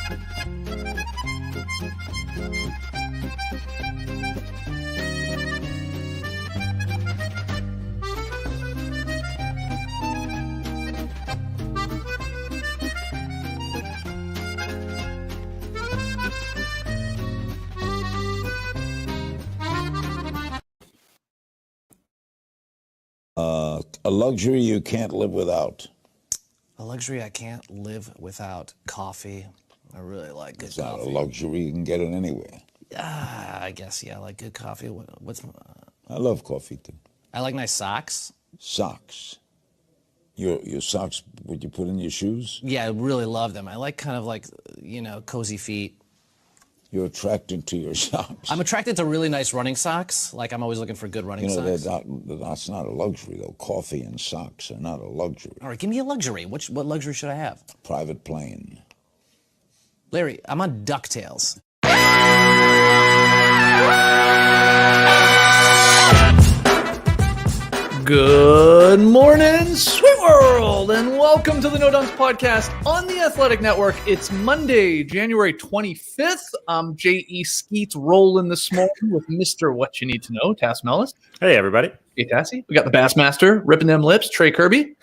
A luxury you can't live without. A luxury I can't live without. Coffee. I really like good It's not coffee. a luxury. You can get it anywhere. I guess, yeah, I like good coffee. What's? I love coffee, too. I like nice socks. Socks. Your socks, would you put in your shoes? Yeah, I really love them. I like kind of like, cozy feet. You're attracted to your socks. I'm attracted to really nice running socks. Like, I'm always looking for good running socks. That's not a luxury, though. Coffee and socks are not a luxury. All right, give me a luxury. What luxury should I have? Private plane. Larry, I'm on DuckTales. Good morning, sweet world, and welcome to the No Dunks podcast on the Athletic Network. It's Monday, January 25th. I'm J.E. Skeets rolling this morning with Mr. What You Need to Know, Tass Mellis. Hey, everybody. Hey, Tassie. We got the Bassmaster ripping them lips, Trey Kirby.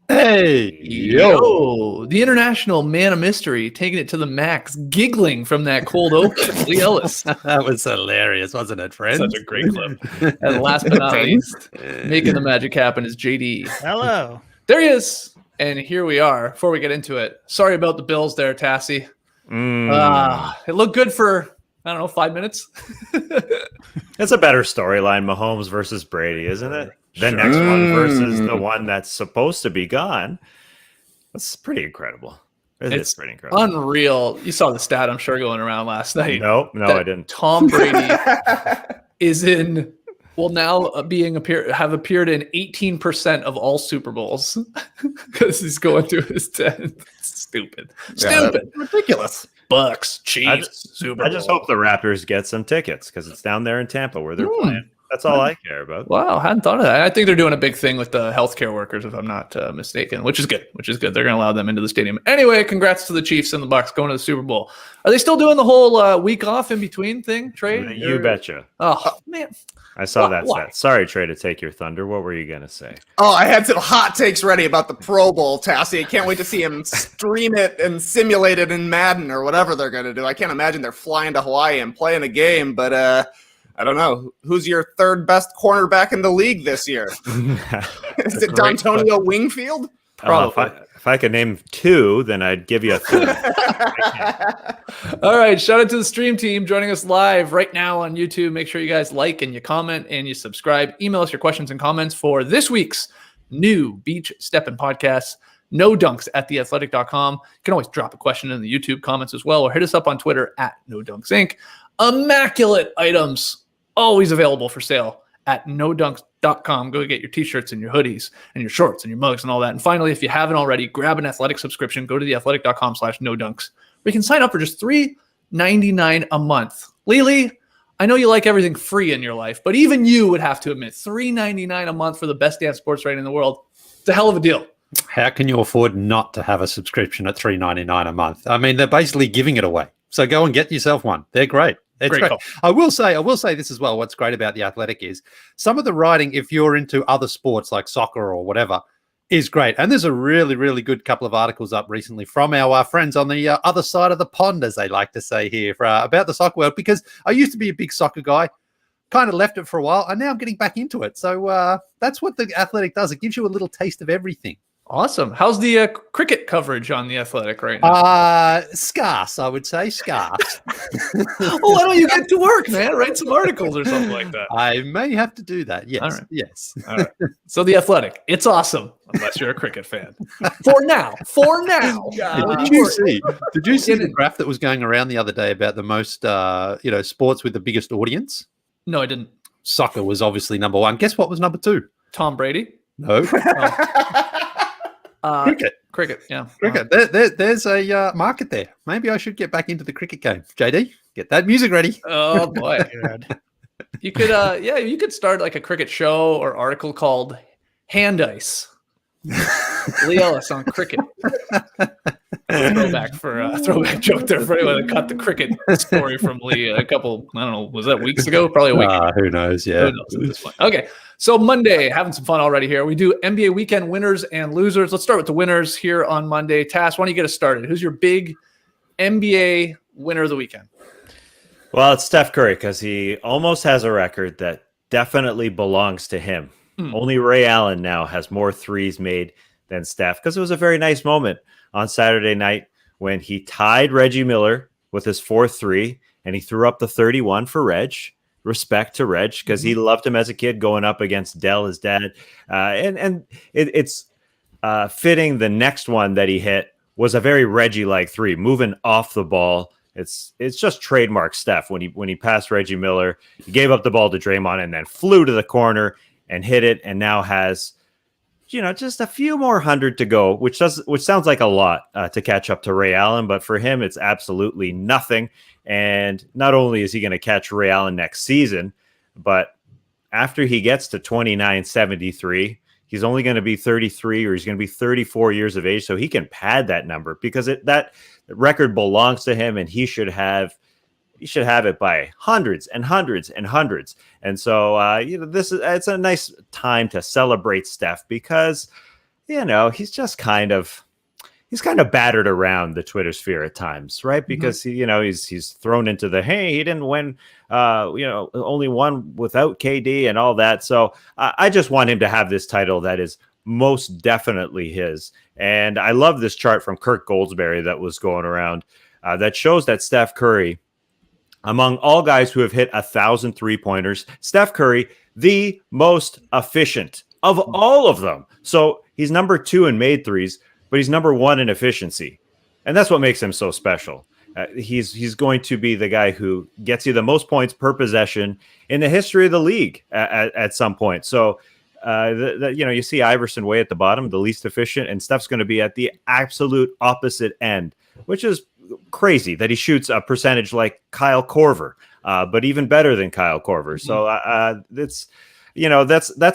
Hey, Yo, the international man of mystery, taking it to the max, giggling from that cold open, Lee Ellis. That was hilarious, wasn't it, friends? Such a great clip. And last but not least, making the magic happen is JD. Hello. There he is. And here we are. Before we get into it, sorry about the Bills there, Tassie. It looked good for, 5 minutes. It's a better storyline, Mahomes versus Brady, isn't it? The next one versus the one that's supposed to be gone. That's pretty incredible. It's pretty incredible. Unreal. You saw the stat, I'm sure, going around last night. No, I didn't. Tom Brady will now have appeared in 18% of all Super Bowls because he's going through his 10th. Stupid. Ridiculous. Bucks, Chiefs, Super Bowl. I just hope the Raptors get some tickets because it's down there in Tampa where they're playing. That's all I care about. Wow, I hadn't thought of that. I think they're doing a big thing with the healthcare workers, if I'm not mistaken, which is good. They're going to allow them into the stadium. Anyway, congrats to the Chiefs and the Bucks going to the Super Bowl. Are they still doing the whole week off in between thing, Trey? You betcha. Oh, man. I saw that stat. Sorry, Trey, to take your thunder. What were you going to say? Oh, I had some hot takes ready about the Pro Bowl, Tassie. I can't wait to see him stream it and simulate it in Madden or whatever they're going to do. I can't imagine they're flying to Hawaii and playing a game, but I don't know. Who's your third best cornerback in the league this year? Is it D'Antonio Wingfield? Probably. If I could name two, then I'd give you a third. All right. Shout out to the stream team joining us live right now on YouTube. Make sure you guys like and you comment and you subscribe. Email us your questions and comments for this week's new Beach Steppin' podcast. No dunks at theathletic.com. You can always drop a question in the YouTube comments as well, or hit us up on Twitter at No Dunks Inc. Immaculate items always available for sale at nodunks.com. Go get your t-shirts and your hoodies and your shorts and your mugs and all that. And finally, if you haven't already, grab an Athletic subscription. Go to theathletic.com/nodunks, where you can sign up for just $3.99 a month. Lily, I know you like everything free in your life, but even you would have to admit $3.99 a month for the best damn sports writing in the world. It's a hell of a deal. How can you afford not to have a subscription at $3.99 a month? I mean, they're basically giving it away. So go and get yourself one. They're great. It's great. I will say this as well. What's great about The Athletic is some of the writing, if you're into other sports like soccer or whatever, is great. And there's a really, really good couple of articles up recently from our friends on the other side of the pond, as they like to say here, about the soccer world, because I used to be a big soccer guy, kind of left it for a while, and now I'm getting back into it. So that's what The Athletic does. It gives you a little taste of everything. Awesome. How's the cricket coverage on The Athletic right now? Scarce, I would say. Scarce. Well, why don't you get to work, man? Write some articles or something like that. I may have to do that. Yes. All right. Yes. All right. So The Athletic, it's awesome, unless you're a cricket fan. For now. Did you see the graph that was going around the other day about the most, sports with the biggest audience? No, I didn't. Soccer was obviously number one. Guess what was number two? Tom Brady? No. Cricket, yeah. Cricket. There's a market there. Maybe I should get back into the cricket game. JD, get that music ready. Oh boy. You could you could start like a cricket show or article called Hand Ice. Lee Ellis on cricket. throwback joke there for anyone that caught the cricket story from Lee a couple, I don't know, was that weeks ago? Probably a week ago. Who knows? Yeah. Who knows at this point. Okay, so Monday, having some fun already here. We do NBA weekend winners and losers. Let's start with the winners here on Monday. Tass, why don't you get us started? Who's your big NBA winner of the weekend? Well, it's Steph Curry because he almost has a record that definitely belongs to him. Only Ray Allen now has more threes made than Steph, because it was a very nice moment on Saturday night when he tied Reggie Miller with his 4-3, and he threw up the 31 for Reg. Respect to Reg, because he loved him as a kid going up against Dell, his dad. It's fitting the next one that he hit was a very Reggie-like three, moving off the ball. It's just trademark Steph. When he passed Reggie Miller, he gave up the ball to Draymond and then flew to the corner and hit it, and now has, just a few more hundred to go, which sounds like a lot to catch up to Ray Allen, but for him, it's absolutely nothing. And not only is he going to catch Ray Allen next season, but after he gets to 29-73, he's only going to be 33, or he's going to be 34 years of age, so he can pad that number, because that record belongs to him, and he should have it by hundreds and hundreds and hundreds. And so, it's a nice time to celebrate Steph, because, he's kind of battered around the Twitter sphere at times, right? Because he's thrown into the, hey, he didn't win, only won without KD and all that. So I just want him to have this title that is most definitely his. And I love this chart from Kirk Goldsberry that was going around that shows that Steph Curry, among all guys who have hit 1,000 3-pointers, Steph Curry, the most efficient of all of them. So he's number 2 in made threes, but he's number 1 in efficiency. And that's what makes him so special. He's going to be the guy who gets you the most points per possession in the history of the league at some point. So, you see Iverson way at the bottom, the least efficient, and Steph's going to be at the absolute opposite end, which is crazy that he shoots a percentage like Kyle Korver, but even better than Kyle Korver. So that's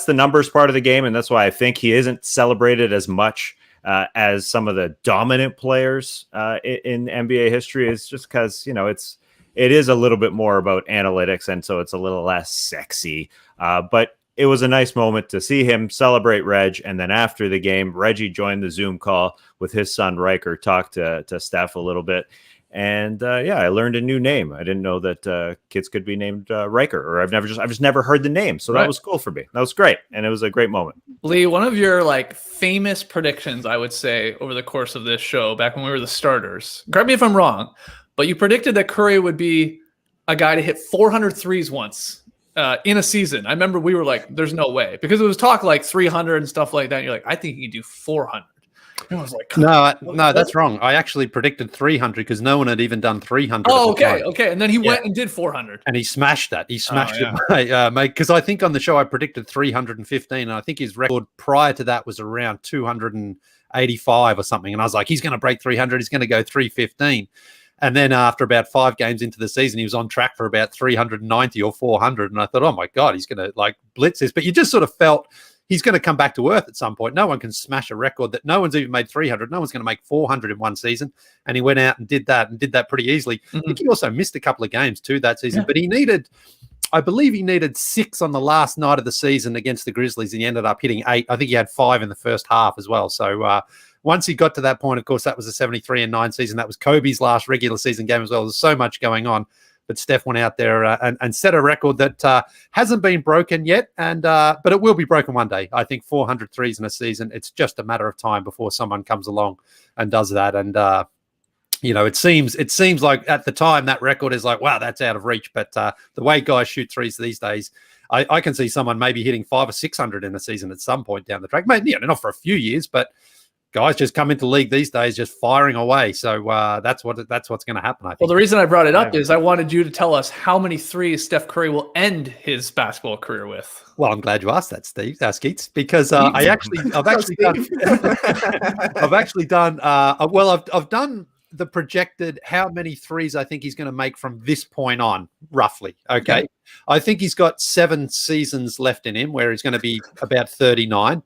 the numbers part of the game, and that's why I think he isn't celebrated as much as some of the dominant players in NBA history. Is just because it is a little bit more about analytics, and so it's a little less sexy. But it was a nice moment to see him celebrate Reg. And then after the game, Reggie joined the Zoom call with his son, Riker, talked to Steph a little bit. And I learned a new name. I didn't know that kids could be named Riker, or I've just never heard the name. So that was cool for me. That was great. And it was a great moment. Lee, one of your famous predictions, I would say, over the course of this show, back when we were the starters, correct me if I'm wrong, but you predicted that Curry would be a guy to hit 400 threes once in a season. I remember we were like, there's no way, because it was talk 300 and stuff like that. And you're like, I think he can do 400. And I was like, no, that's wrong. I actually predicted 300 because no one had even done 300. Oh, okay. And then he went and did 400. And he smashed that. He smashed it, mate. Because I think on the show I predicted 315, and I think his record prior to that was around 285 or something. And I was like, he's going to break 300. He's going to go 315. And then after about 5 games into the season, he was on track for about 390 or 400. And I thought, oh my God, he's going to blitz this. But you just sort of felt he's going to come back to earth at some point. No one can smash a record that no one's even made 300. No one's going to make 400 in one season. And he went out and did that pretty easily. I think he also missed a couple of games too that season. But I believe he needed 6 on the last night of the season against the Grizzlies, and he ended up hitting 8. I think he had 5 in the first half as well. So once he got to that point, of course, that was a 73-9 season. That was Kobe's last regular season game as well. There's so much going on. But Steph went out there and set a record that hasn't been broken yet, but it will be broken one day. I think 400 threes in a season, it's just a matter of time before someone comes along and does that. And, it seems like at the time that record is like, wow, that's out of reach. But the way guys shoot threes these days, I can see someone maybe hitting 500 or 600 in a season at some point down the track. Maybe not for a few years, but guys just come into the league these days just firing away. So that's what's going to happen, I think. Well, the reason I brought it up is I wanted you to tell us how many threes Steph Curry will end his basketball career with. Well, I'm glad you asked that, Skeets, because I've done the projected how many threes I think he's going to make from this point on, roughly. Okay. I think he's got 7 seasons left in him where he's going to be about 39.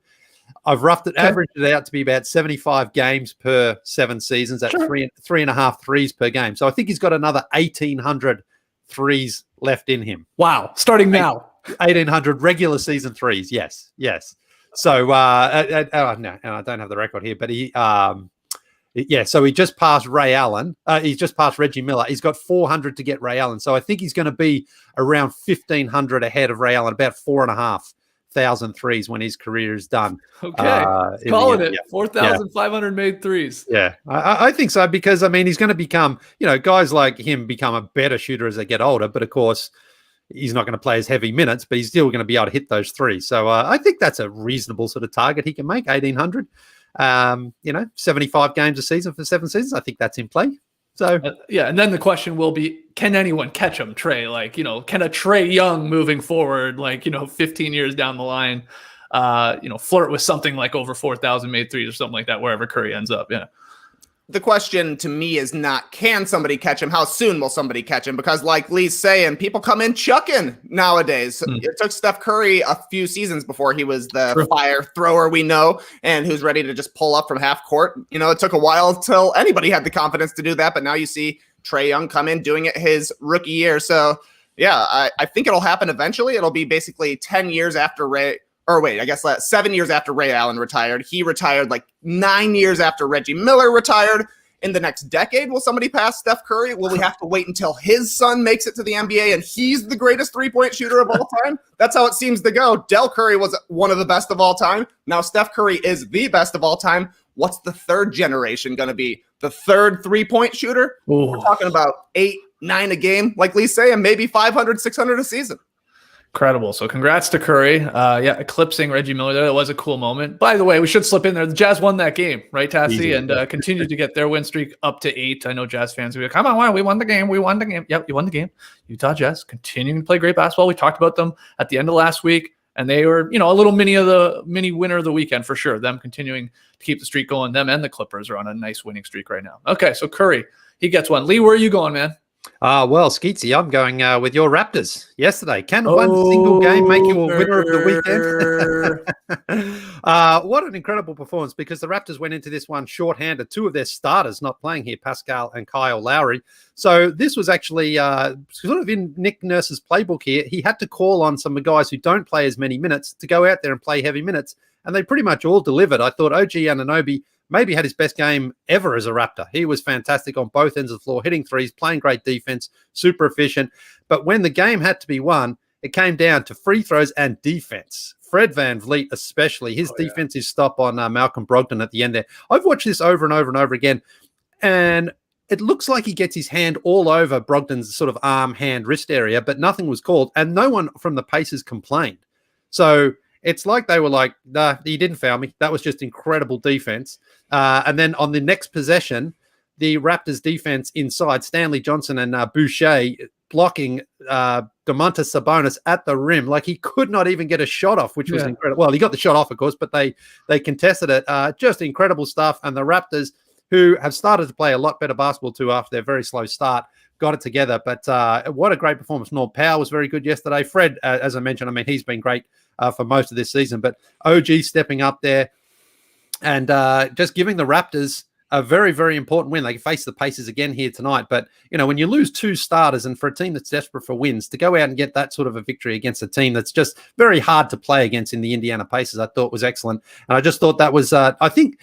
I've averaged it out to be about 75 games per 7 seasons at 3.5 threes per game. So I think he's got another 1,800 threes left in him. Wow. Starting now. 1,800 regular season threes. Yes. So, no, I don't have the record here, but so he just passed Ray Allen. He's just passed Reggie Miller. He's got 400 to get Ray Allen. So I think he's going to be around 1,500 ahead of Ray Allen, about 4,500 threes when his career is done. Okay. Calling it. 4,500 made threes. Yeah, I think so, because, I mean, he's going to become, guys like him become a better shooter as they get older. But, of course, he's not going to play as heavy minutes, but he's still going to be able to hit those threes. So I think that's a reasonable sort of target he can make, 1,800. 75 games a season for 7 seasons. I think that's in play. So and then the question will be, can anyone catch him, Trey? Like, can a Trey Young moving forward, 15 years down the line, flirt with something like over 4,000 made threes or something like that, wherever Curry ends up? Yeah. The question to me is not, can somebody catch him? How soon will somebody catch him? Because like Lee's saying, people come in chucking nowadays. It took Steph Curry a few seasons before he was the fire thrower we know and who's ready to just pull up from half court. It took a while till anybody had the confidence to do that. But now you see Trey Young come in doing it his rookie year. So, yeah, I think it'll happen eventually. It'll be basically 10 years after 7 years after Ray Allen retired. He retired 9 years after Reggie Miller retired. In the next decade, will somebody pass Steph Curry? Will we have to wait until his son makes it to the NBA and he's the greatest three-point shooter of all time? That's how it seems to go. Del Curry was one of the best of all time. Now Steph Curry is the best of all time. What's the third generation going to be? The third three-point shooter? Ooh. We're talking about 8, 9 a game, like Lee's saying, maybe 500, 600 a season. Incredible. So congrats to Curry. Eclipsing Reggie Miller there. That was a cool moment. By the way, we should slip in there. The Jazz won that game, right, Tassie? And continued to get their win streak up to 8. I know Jazz fans will be like, come on, we won the game. We won the game. Yep, you won the game. Utah Jazz continuing to play great basketball. We talked about them at the end of last week, and they were, a little mini winner of the weekend for sure. Them continuing to keep the streak going. Them and the Clippers are on a nice winning streak right now. Okay, so Curry, he gets one. Lee, where are you going, man? Well, Skeetsy, I'm going with your Raptors yesterday. Can one single game make you a winner of the weekend? What an incredible performance, because the Raptors went into this one shorthanded. 2 of their starters not playing here, Pascal and Kyle Lowry. So this was actually sort of in Nick Nurse's playbook here. He had to call on some of the guys who don't play as many minutes to go out there and play heavy minutes, and they pretty much all delivered. I thought OG Anunoby maybe had his best game ever as a Raptor. He was fantastic on both ends of the floor, hitting threes, playing great defense, super efficient. But when the game had to be won, it came down to free throws and defense. Fred VanVleet especially, his defensive stop on Malcolm Brogdon at the end there. I've watched this over and over and over again, and it looks like he gets his hand all over Brogdon's sort of arm, hand, wrist area, but nothing was called, and no one from the Pacers complained. So it's like they were like, nah, he didn't foul me. That was just incredible defense. And then on the next possession, the Raptors defense inside, Stanley Johnson and Boucher blocking Domantas Sabonis at the rim. Like, he could not even get a shot off, which was incredible. Well, he got the shot off, of course, but they contested it. Just incredible stuff. And the Raptors, who have started to play a lot better basketball too after their very slow start, got it together. But what a great performance. Norm Powell was very good yesterday. Fred, as I mentioned, I mean, he's been great for most of this season. But OG stepping up there and just giving the Raptors a very, very important win. They face the Pacers again here tonight. But, when you lose 2 starters, and for a team that's desperate for wins, to go out and get that sort of a victory against a team that's just very hard to play against in the Indiana Pacers, I thought was excellent. And I just thought that was, I think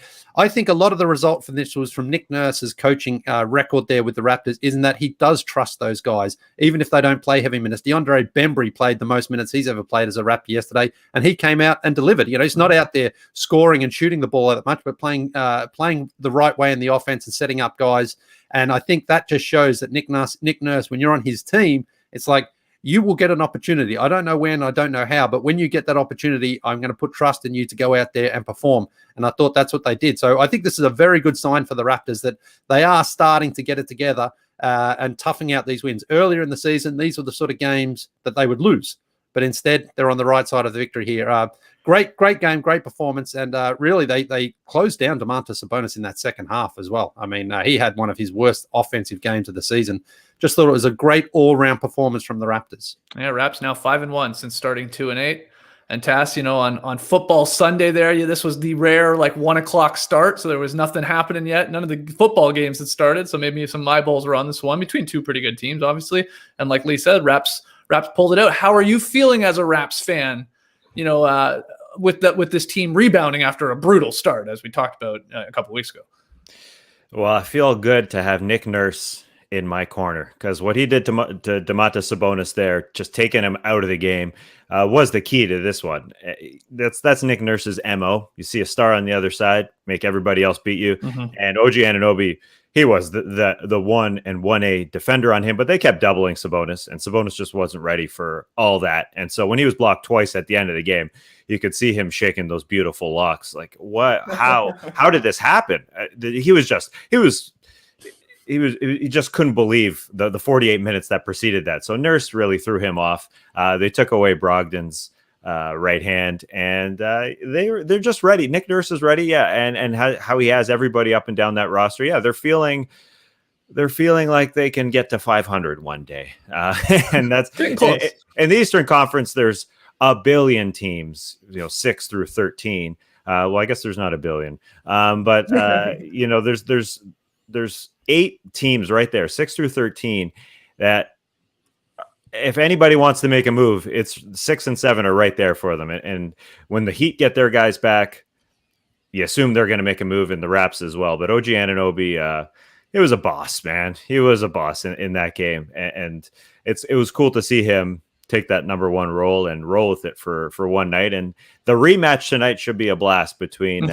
a lot of the result from this was from Nick Nurse's coaching record there with the Raptors, isn't that he does trust those guys, even if they don't play heavy minutes. DeAndre Bembry played the most minutes he's ever played as a Raptor yesterday, and he came out and delivered. He's not out there scoring and shooting the ball that much, but playing the right way in the offense and setting up guys. And I think that just shows that Nick Nurse, when you're on his team, it's like, you will get an opportunity. I don't know when, I don't know how, but when you get that opportunity, I'm going to put trust in you to go out there and perform. And I thought that's what they did. So I think this is a very good sign for the Raptors that they are starting to get it together and toughing out these wins. Earlier in the season, these were the sort of games that they would lose. But instead, they're on the right side of the victory here. Great game, great performance. And really, they closed down Domantas Sabonis in that second half as well. I mean, he had one of his worst offensive games of the season. Just thought it was a great all-round performance from the Raptors. Yeah, Raps now 5-1 since starting 2-8. And Tass, on football Sunday there, this was the rare 1 o'clock start. So there was nothing happening yet. None of the football games had started. So maybe some eyeballs were on this one between two pretty good teams, obviously. And like Lee said, Raps pulled it out. How are you feeling as a Raps fan, with this team rebounding after a brutal start, as we talked about a couple weeks ago? Well, I feel good to have Nick Nurse in my corner, because what he did to Domantas Sabonis there, just taking him out of the game, was the key to this one. That's Nick Nurse's MO. You see a star on the other side, make everybody else beat you. Mm-hmm. And OG Anunoby, he was the 1 and 1A defender on him, but they kept doubling Sabonis, and Sabonis just wasn't ready for all that. And so when he was blocked twice at the end of the game, you could see him shaking those beautiful locks. Like, what? How did this happen? He just couldn't believe the 48 minutes that preceded that. So Nurse really threw him off. They took away Brogdon's right hand, and they're just ready. Nick Nurse is ready, yeah, and how he has everybody up and down that roster. Yeah, they're feeling like they can get to 500 one day, and that's getting close. In the Eastern Conference, there's a billion teams, 6 through 13. Well, I guess there's not a billion, but there's 8 teams right there, 6 through 13, that if anybody wants to make a move, it's 6 and 7 are right there for them. And when the Heat get their guys back, you assume they're going to make a move in the Raps as well. But OG Anunoby, it was a boss, man. He was a boss in that game. And it was cool to see him take that number 1 role and roll with it for one night. And the rematch tonight should be a blast between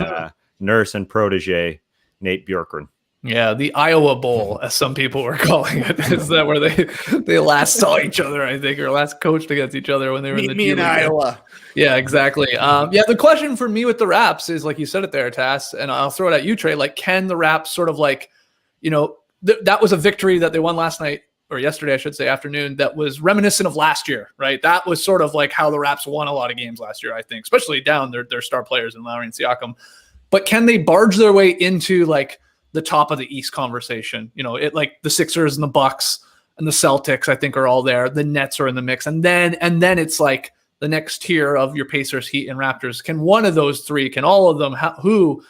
Nurse and protege Nate Bjorkgren. Yeah, the Iowa Bowl, as some people were calling it. Is that where they last saw each other, I think, or last coached against each other when they were in the Meet me in Iowa. Yeah, exactly. The question for me with the Raps is, like you said it there, Tass, and I'll throw it at you, Trey. Like, can the Raps sort of that was a victory that they won last night, or yesterday, I should say, afternoon, that was reminiscent of last year, right? That was sort of like how the Raps won a lot of games last year, I think, especially down their star players in Lowry and Siakam. But can they barge their way into the top of the East conversation? The Sixers and the Bucks and the Celtics, I think, are all there. The Nets are in the mix. And then it's like the next tier of your Pacers, Heat, and Raptors. Can one of those three, can all of them, who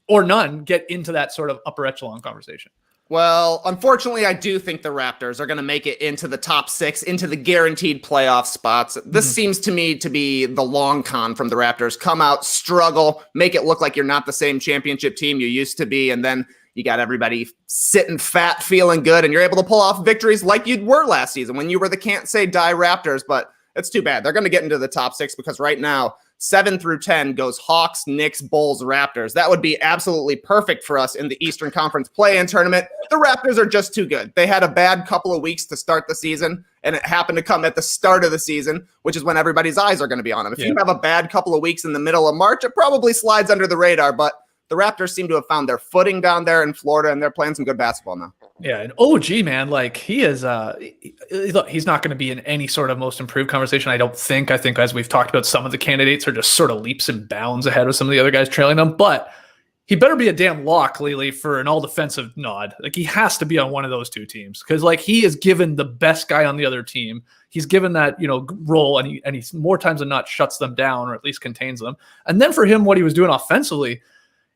or none, get into that sort of upper echelon conversation? Well, unfortunately, I do think the Raptors are going to make it into the top 6, into the guaranteed playoff spots. This seems to me to be the long con from the Raptors. Come out, struggle, make it look like you're not the same championship team you used to be, and then you got everybody sitting fat, feeling good, and you're able to pull off victories like you were last season when you were the can't say die Raptors. But it's too bad. They're going to get into the top 6 because right now, 7 through 10 goes Hawks, Knicks, Bulls, Raptors. That would be absolutely perfect for us in the Eastern Conference play-in tournament. The Raptors are just too good. They had a bad couple of weeks to start the season, and it happened to come at the start of the season, which is when everybody's eyes are going to be on them. If you have a bad couple of weeks in the middle of March, it probably slides under the radar, but the Raptors seem to have found their footing down there in Florida, and they're playing some good basketball now. Yeah, and OG, man, he is look, he's not going to be in any sort of most improved conversation, I don't think. I think, as we've talked about, some of the candidates are just sort of leaps and bounds ahead of some of the other guys trailing them, but he better be a damn lock, Lily, for an all-defensive nod. He has to be on one of those two teams, because he is given the best guy on the other team. He's given that, role, and he more times than not shuts them down, or at least contains them. And then for him, what he was doing offensively,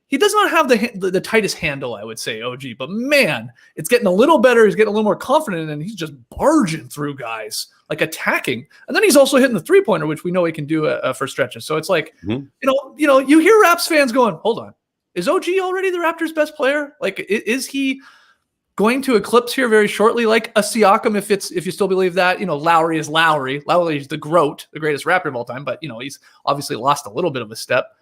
he does not have the tightest handle, I would say, OG. But, man, it's getting a little better. He's getting a little more confident, and he's just barging through guys, attacking. And then he's also hitting the three-pointer, which we know he can do for stretches. So it's you hear Raps fans going, hold on. Is OG already the Raptors' best player? Is he going to eclipse here very shortly, like a Siakam, if you still believe that? Lowry is Lowry. Lowry is the GOAT, the greatest Raptor of all time, but, he's obviously lost a little bit of a step.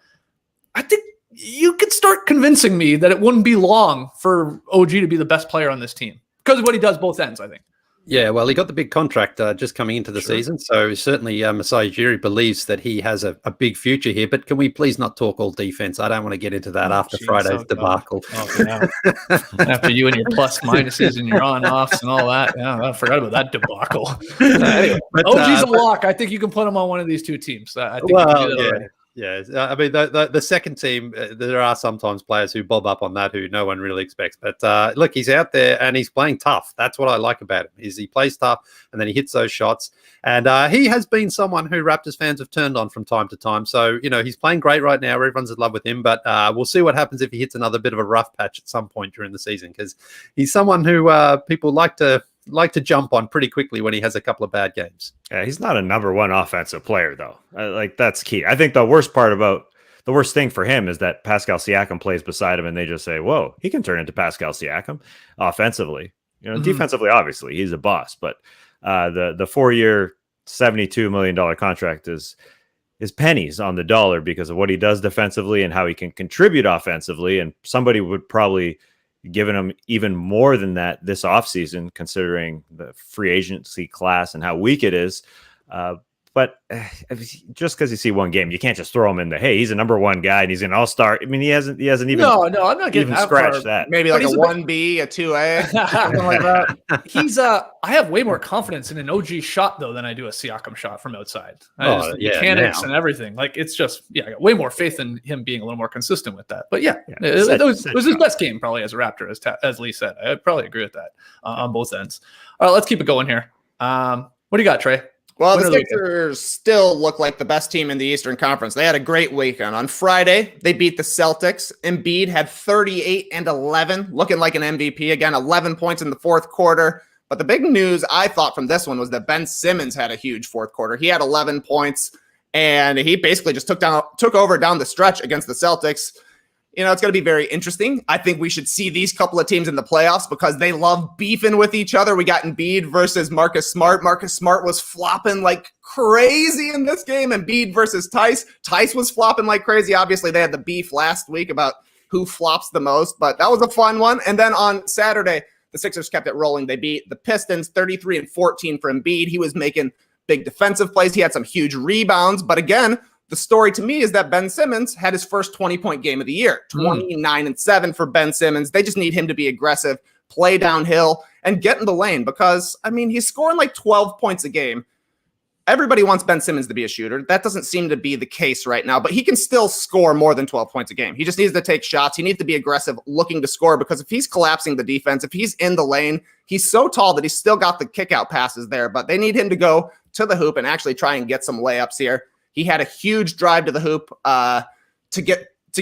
I think you could start convincing me that it wouldn't be long for OG to be the best player on this team because of what he does both ends, I think. Yeah, well, he got the big contract just coming into the season, so certainly Masai Ujiri believes that he has a big future here, but can we please not talk all defense? I don't want to get into that after Friday's debacle. After you and your plus minuses and your on-offs and all that. Yeah, I forgot about that debacle. Anyway, OG's a lock. I think you can put him on one of these two teams. I think you can do that already. Yeah, I mean the second team, there are sometimes players who bob up on that who no one really expects. But look, he's out there and he's playing tough. That's what I like about him. Is he plays tough and then he hits those shots. And he has been someone who Raptors fans have turned on from time to time. So he's playing great right now. Everyone's in love with him. But we'll see what happens if he hits another bit of a rough patch at some point during the season, because he's someone who people like to jump on pretty quickly when he has a couple of bad games. Yeah, he's not a number one offensive player, though. That's key. I think the worst thing for him is that Pascal Siakam plays beside him and they just say, whoa, he can turn into Pascal Siakam offensively. Defensively, obviously, he's a boss. But the 4-year, $72 million contract is pennies on the dollar because of what he does defensively and how he can contribute offensively. And somebody would probably given him even more than that this offseason, considering the free agency class and how weak it is. But just because you see one game, you can't just throw him in hey, he's a number one guy and he's an all-star. I mean, he hasn't even No, I'm not getting even scratched that. Maybe like a 1B, a 2A, something like that. I have way more confidence in an OG shot though than I do a Siakam shot from outside. Yeah, mechanics now. and everything. Like it's just I got way more faith in him being a little more consistent with that. But it was his best game probably as a Raptor, as Lee said. I probably agree with that on both ends. All right, let's keep it going here. What do you got, Trey? Well, the Sixers still look like the best team in the Eastern Conference. They had a great weekend. On Friday, they beat the Celtics. Embiid had 38 and 11, looking like an MVP again, 11 points in the fourth quarter. But the big news I thought from this one was that Ben Simmons had a huge fourth quarter. He had 11 points, and he basically just took over down the stretch against the Celtics. It's going to be very interesting. I think we should see these couple of teams in the playoffs because they love beefing with each other. We got Embiid versus Marcus Smart. Marcus Smart was flopping like crazy in this game. Embiid versus Tice. Tice was flopping like crazy. Obviously, they had the beef last week about who flops the most, but that was a fun one. And then on Saturday, the Sixers kept it rolling. They beat the Pistons 33-14 for Embiid. He was making big defensive plays. He had some huge rebounds, but again, the story to me is that Ben Simmons had his first 20-point game of the year, 29-7 for Ben Simmons. They just need him to be aggressive, play downhill, and get in the lane because, he's scoring like 12 points a game. Everybody wants Ben Simmons to be a shooter. That doesn't seem to be the case right now, but he can still score more than 12 points a game. He just needs to take shots. He needs to be aggressive, looking to score, because if he's collapsing the defense, if he's in the lane, he's so tall that he's still got the kick-out passes there, but they need him to go to the hoop and actually try and get some layups here. He had a huge drive to the hoop to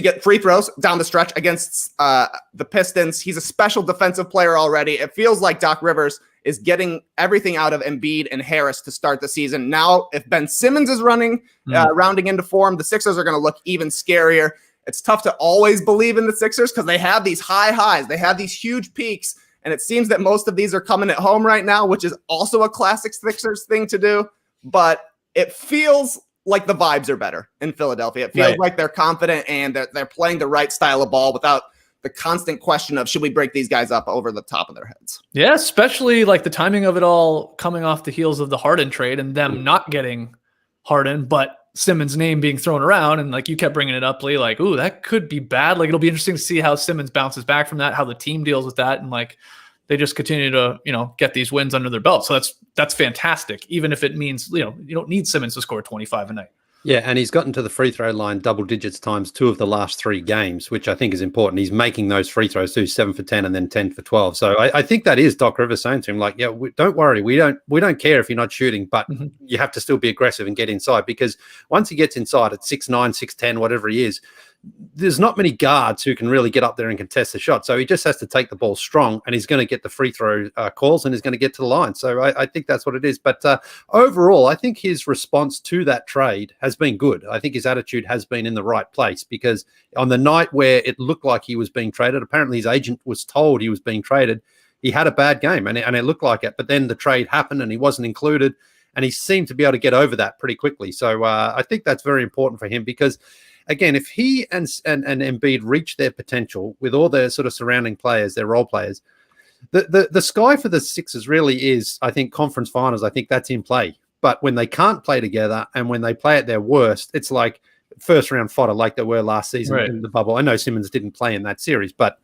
get free throws down the stretch against the Pistons. He's a special defensive player already. It feels like Doc Rivers is getting everything out of Embiid and Harris to start the season. Now, if Ben Simmons is rounding into form, the Sixers are going to look even scarier. It's tough to always believe in the Sixers because they have these high highs. They have these huge peaks, and it seems that most of these are coming at home right now, which is also a classic Sixers thing to do. But it feels like the vibes are better in Philadelphia. It feels like they're confident and they're playing the right style of ball without the constant question of should we break these guys up over the top of their heads. Yeah, especially like the timing of it all coming off the heels of the Harden trade and them not getting Harden, but Simmons' name being thrown around. And like you kept bringing it up, Lee, like, ooh, that could be bad. Like it'll be interesting to see how Simmons bounces back from that, how the team deals with that. And like they just continue to, get these wins under their belt. So that's fantastic. Even if it means, you don't need Simmons to score 25 a night. Yeah, and he's gotten to the free throw line double digits times 2 of the last 3 games, which I think is important. He's making those free throws too, 7 for 10 and then 10 for 12. So I think that is Doc Rivers saying to him, like, don't worry, we don't care if you're not shooting, but you have to still be aggressive and get inside, because once he gets inside at 6'9", 6'10", whatever he is, there's not many guards who can really get up there and contest the shot. So he just has to take the ball strong, and he's going to get the free throw calls, and he's going to get to the line. So I think that's what it is. But overall, I think his response to that trade has been good. I think his attitude has been in the right place, because on the night where it looked like he was being traded, apparently his agent was told he was being traded. He had a bad game, and it looked like it. But then the trade happened, and he wasn't included, and he seemed to be able to get over that pretty quickly. So I think that's very important for him, because again, if he and Embiid reach their potential with all their sort of surrounding players, their role players, the sky for the Sixers really is, I think, conference finals. I think that's in play. But when they can't play together and when they play at their worst, it's like first round fodder like they were last season in the bubble. I know Simmons didn't play in that series, but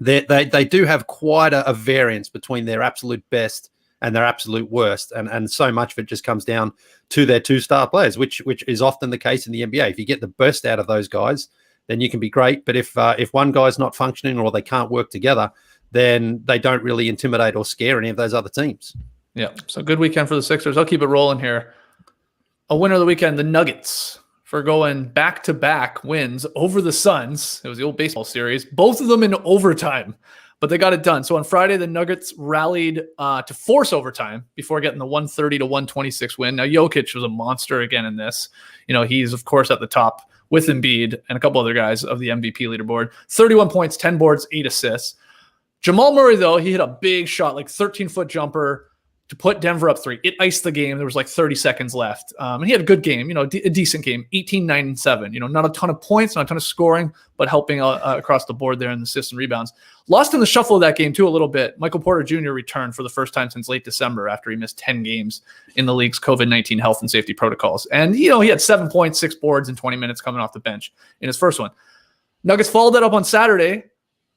they do have quite a variance between their absolute best and their absolute worst. And so much of it just comes down to their 2-star players, which is often the case in the NBA. If you get the best out of those guys, then you can be great. But if one guy's not functioning or they can't work together, then they don't really intimidate or scare any of those other teams. Yeah, so good weekend for the Sixers. I'll keep it rolling here. A winner of the weekend, the Nuggets, for going back-to-back wins over the Suns. It was the old baseball series. Both of them in overtime, but they got it done. So on Friday, the Nuggets rallied to force overtime before getting the 130 to 126 win. Now, Jokic was a monster again in this. He's, of course, at the top with Embiid and a couple other guys of the MVP leaderboard. 31 points, 10 boards, 8 assists. Jamal Murray, though, he hit a big shot, like 13-foot jumper, to put Denver up 3. It iced the game. There was like 30 seconds left. And he had a good game, a decent game, 18, 9, and 7. Not a ton of points, not a ton of scoring, but helping across the board there in the assists and rebounds. Lost in the shuffle of that game, too, a little bit. Michael Porter Jr. returned for the first time since late December after he missed 10 games in the league's COVID-19 health and safety protocols. And, he had 7 points, 6 boards in 20 minutes coming off the bench in his first one. Nuggets followed that up on Saturday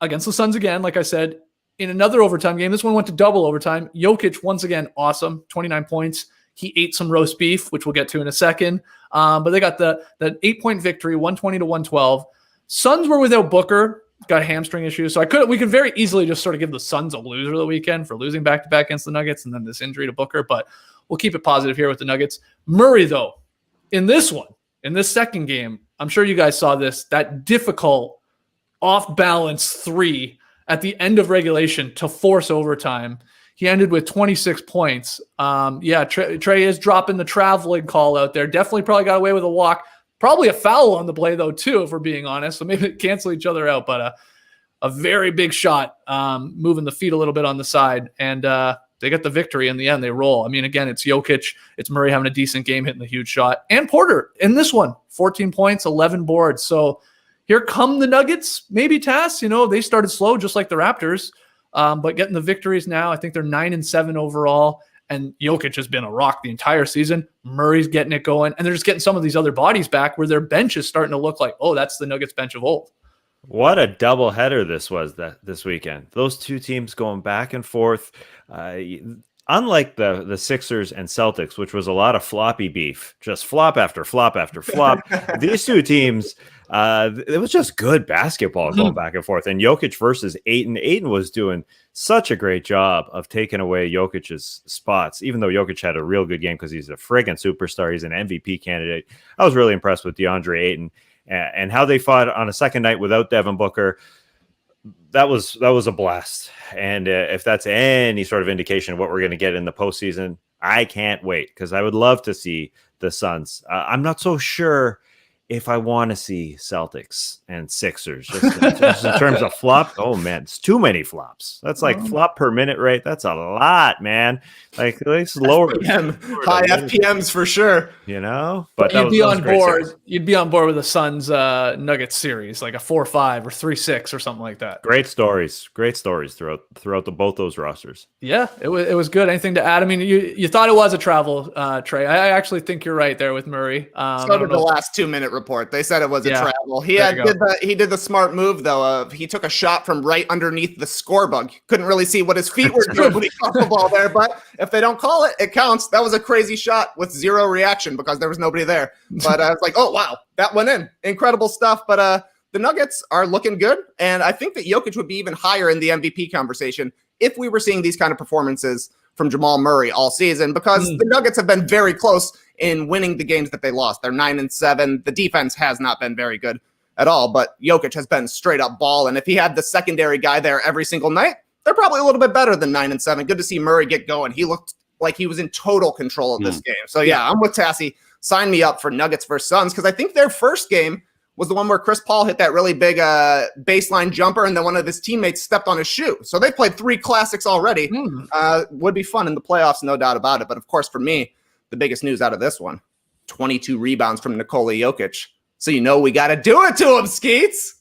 against the Suns again, like I said, in another overtime game. This one went to double overtime. Jokic, once again, awesome. 29 points. He ate some roast beef, which we'll get to in a second. But they got that 8-point victory, 120 to 112. Suns were without Booker, got hamstring issues. So we could very easily just sort of give the Suns a loser of the weekend for losing back-to-back against the Nuggets and then this injury to Booker. But we'll keep it positive here with the Nuggets. Murray, though, in this second game, I'm sure you guys saw this, that difficult off-balance 3 at the end of regulation to force overtime. He ended with 26 points. Trey is dropping the traveling call out there. Definitely probably got away with a walk. Probably a foul on the play, though, too, if we're being honest. So maybe cancel each other out. But a very big shot, moving the feet a little bit on the side. And they get the victory in the end. They roll. I mean, again, it's Jokic. It's Murray having a decent game, hitting the huge shot. And Porter in this one, 14 points, 11 boards. So here come the Nuggets, maybe Tass. They started slow just like the Raptors, but getting the victories now. I think they're 9-7 overall, and Jokic has been a rock the entire season. Murray's getting it going, and they're just getting some of these other bodies back where their bench is starting to look like, oh, that's the Nuggets bench of old. What a doubleheader this was this weekend. Those two teams going back and forth. Unlike the Sixers and Celtics, which was a lot of floppy beef, just flop after flop after flop, these two teams, it was just good basketball going back and forth. And Jokic versus Ayton. Ayton was doing such a great job of taking away Jokic's spots, even though Jokic had a real good game because he's a friggin' superstar. He's an MVP candidate. I was really impressed with DeAndre Ayton and how they fought on a second night without Devin Booker. That was a blast. And if that's any sort of indication of what we're going to get in the postseason, I can't wait because I would love to see the Suns. I'm not so sure if I want to see Celtics and Sixers just in terms of flop. Oh man, it's too many flops. That's like flop per minute rate. That's a lot, man. Like it's lower high FPMs for sure. But you'd be on board. You'd be on board with the Suns Nuggets series, like a 4-5 or 3-6 or something like that. Great stories throughout both those rosters. Yeah, it was good. Anything to add? I mean, you thought it was a travel, Trey. I actually think you're right there with Murray. So did the last 2-minute report. They said it was a travel. He did the smart move though. He took a shot from right underneath the scorebook. Couldn't really see what his feet were doing when he caught the ball there. But if they don't call it, it counts. That was a crazy shot with zero reaction because there was nobody there. But I was like, oh wow, that went in. Incredible stuff. But the Nuggets are looking good, and I think that Jokic would be even higher in the MVP conversation if we were seeing these kind of performances from Jamal Murray all season, because the Nuggets have been very close in winning the games that they lost. They're 9-7. The defense has not been very good at all, but Jokic has been straight up ball. And if he had the secondary guy there every single night, they're probably a little bit better than 9-7. Good to see Murray get going. He looked like he was in total control of this game. So yeah, I'm with Tassie. Sign me up for Nuggets versus Suns, because I think their first game was the one where Chris Paul hit that really big baseline jumper, and then one of his teammates stepped on his shoe. So they played 3 classics already. Would be fun in the playoffs, no doubt about it. But of course, for me, the biggest news out of this one, 22 rebounds from Nikola Jokic. So we got to do it to him, Skeets.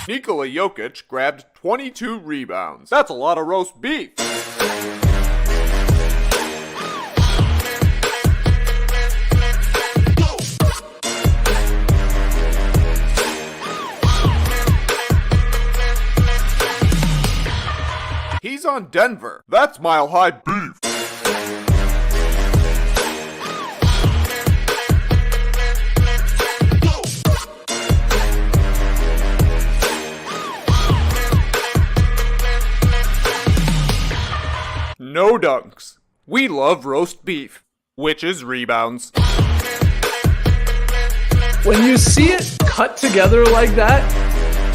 Nikola Jokic grabbed 22 rebounds. That's a lot of roast beef. on Denver. That's Mile High Beef. No dunks. We love roast beef, which is rebounds. When you see it cut together like that,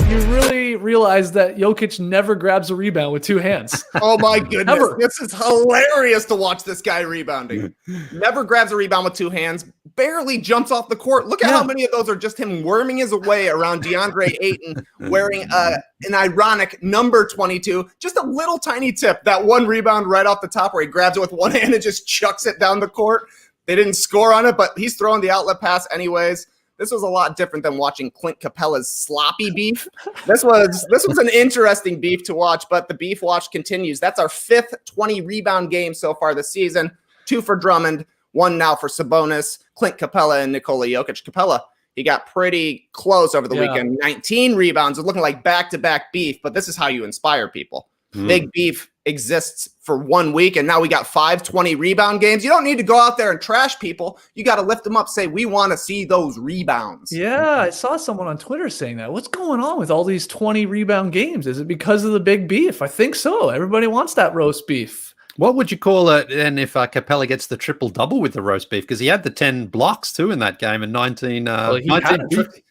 you really realize that Jokic never grabs a rebound with two hands. Oh my goodness. Ever. This is hilarious to watch this guy rebounding. Never grabs a rebound with two hands, barely jumps off the court. Look at how many of those are just him worming his way around DeAndre Ayton wearing an ironic number 22. Just a little tiny tip. That one rebound right off the top where he grabs it with one hand and just chucks it down the court. They didn't score on it, but he's throwing the outlet pass anyways. This was a lot different than watching Clint Capella's sloppy beef. This was an interesting beef to watch, but the beef watch continues. That's our 5th 20-rebound game so far this season. 2 for Drummond, 1 now for Sabonis, Clint Capella, and Nikola Jokic. Capella, he got pretty close over the weekend. 19 rebounds. It's looking like back-to-back beef, but this is how you inspire people. Big beef exists for 1 week, and now we got 5 20-rebound games. You don't need to go out there and trash people. You got to lift them up, say, we want to see those rebounds. Yeah, I saw someone on Twitter saying that. What's going on with all these 20-rebound games? Is it because of the big beef? I think so. Everybody wants that roast beef. What would you call it then if Capella gets the triple-double with the roast beef? Because he had the 10 blocks, too, in that game, and 19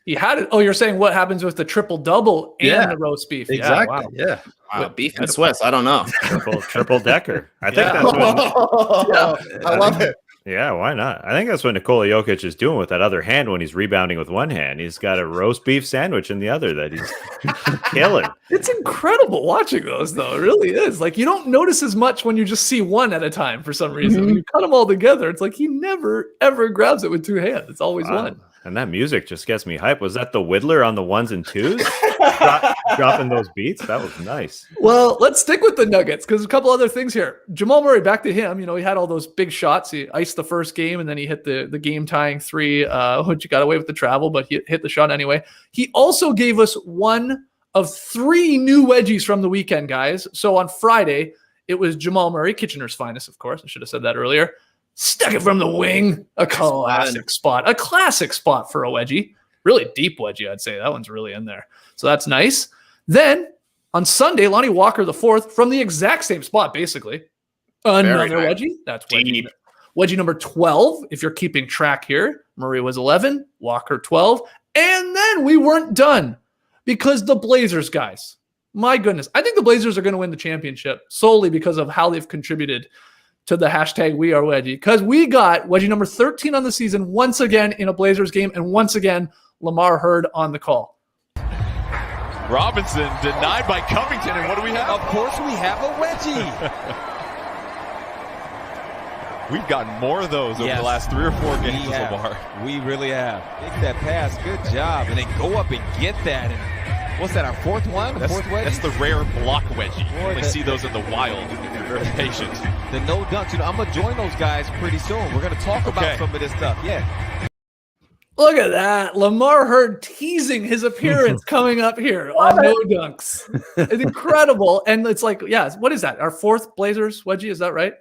he had it. Oh, you're saying what happens with the triple-double and the roast beef. Exactly, Wow, beef and Swiss, I don't know. Triple decker. I think that's what. I love it. Yeah, why not? I think that's what Nikola Jokic is doing with that other hand when he's rebounding with one hand. He's got a roast beef sandwich in the other that he's killing. It's incredible watching those, though. It really is. Like, you don't notice as much when you just see one at a time for some reason. When you cut them all together, it's like he never, ever grabs it with two hands. It's always one. And that music just gets me hyped. Was that the Whittler on the 1s and 2s? Dropping those beats? That was nice. Well, let's stick with the Nuggets because a couple other things here. Jamal Murray, back to him. You know, he had all those big shots. He iced the first game, and then he hit the game-tying 3, which got away with the travel, but he hit the shot anyway. He also gave us 1 of 3 new wedgies from the weekend, guys. So on Friday, it was Jamal Murray, Kitchener's finest, of course. I should have said that earlier. Stuck it from the wing. A classic spot. A classic spot for a wedgie. Really deep wedgie, I'd say. That one's really in there. So that's nice. Then on Sunday, Lonnie Walker, the 4th, from the exact same spot, basically. Another wedgie. That's wedgie. Wedgie number 12, if you're keeping track here. Murray was 11, Walker 12. And then we weren't done because the Blazers, guys. My goodness. I think the Blazers are going to win the championship solely because of how they've contributed to the hashtag We Are Wedgie, because we got wedgie number 13 on the season once again in a Blazers game, and once again, Lamar Hurd on the call. Robinson denied by Covington, and what do we have? Of course we have a wedgie. We've gotten more of those over the last 3 or 4 games, Lamar. We really have. Take that pass, good job, and then go up and get that. And what's that, our 4th one? Fourth wedgie? That's the rare block wedgie. You only see those in the wild. Very patient. The no dunks. You know, I'm going to join those guys pretty soon. We're going to talk about some of this stuff. Yeah. Look at that. Lamar Hurd teasing his appearance coming up here on No Dunks. It's incredible. And it's like, yeah, what is that? Our 4th Blazers wedgie, is that right?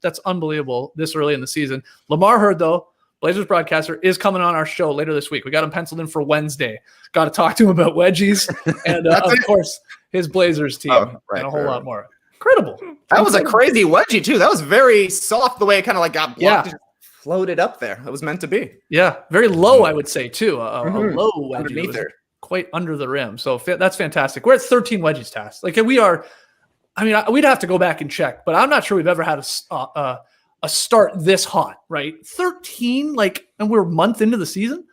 That's unbelievable this early in the season. Lamar Hurd, though, Blazers broadcaster, is coming on our show later this week. We got him penciled in for Wednesday. Got to talk to him about wedgies and, of course, his Blazers team and a whole lot more. Incredible. That was a crazy wedgie, too. That was very soft the way it kind of like got blocked. Yeah. Floated up there. It was meant to be. Yeah, very low, I would say, too. A low wedgie. Underneath there. Quite under the rim. So that's fantastic. We're at 13 wedgies, Tass. Like, we are, I mean, we'd have to go back and check, but I'm not sure we've ever had a start this hot, right? 13, like, and we're a month into the season?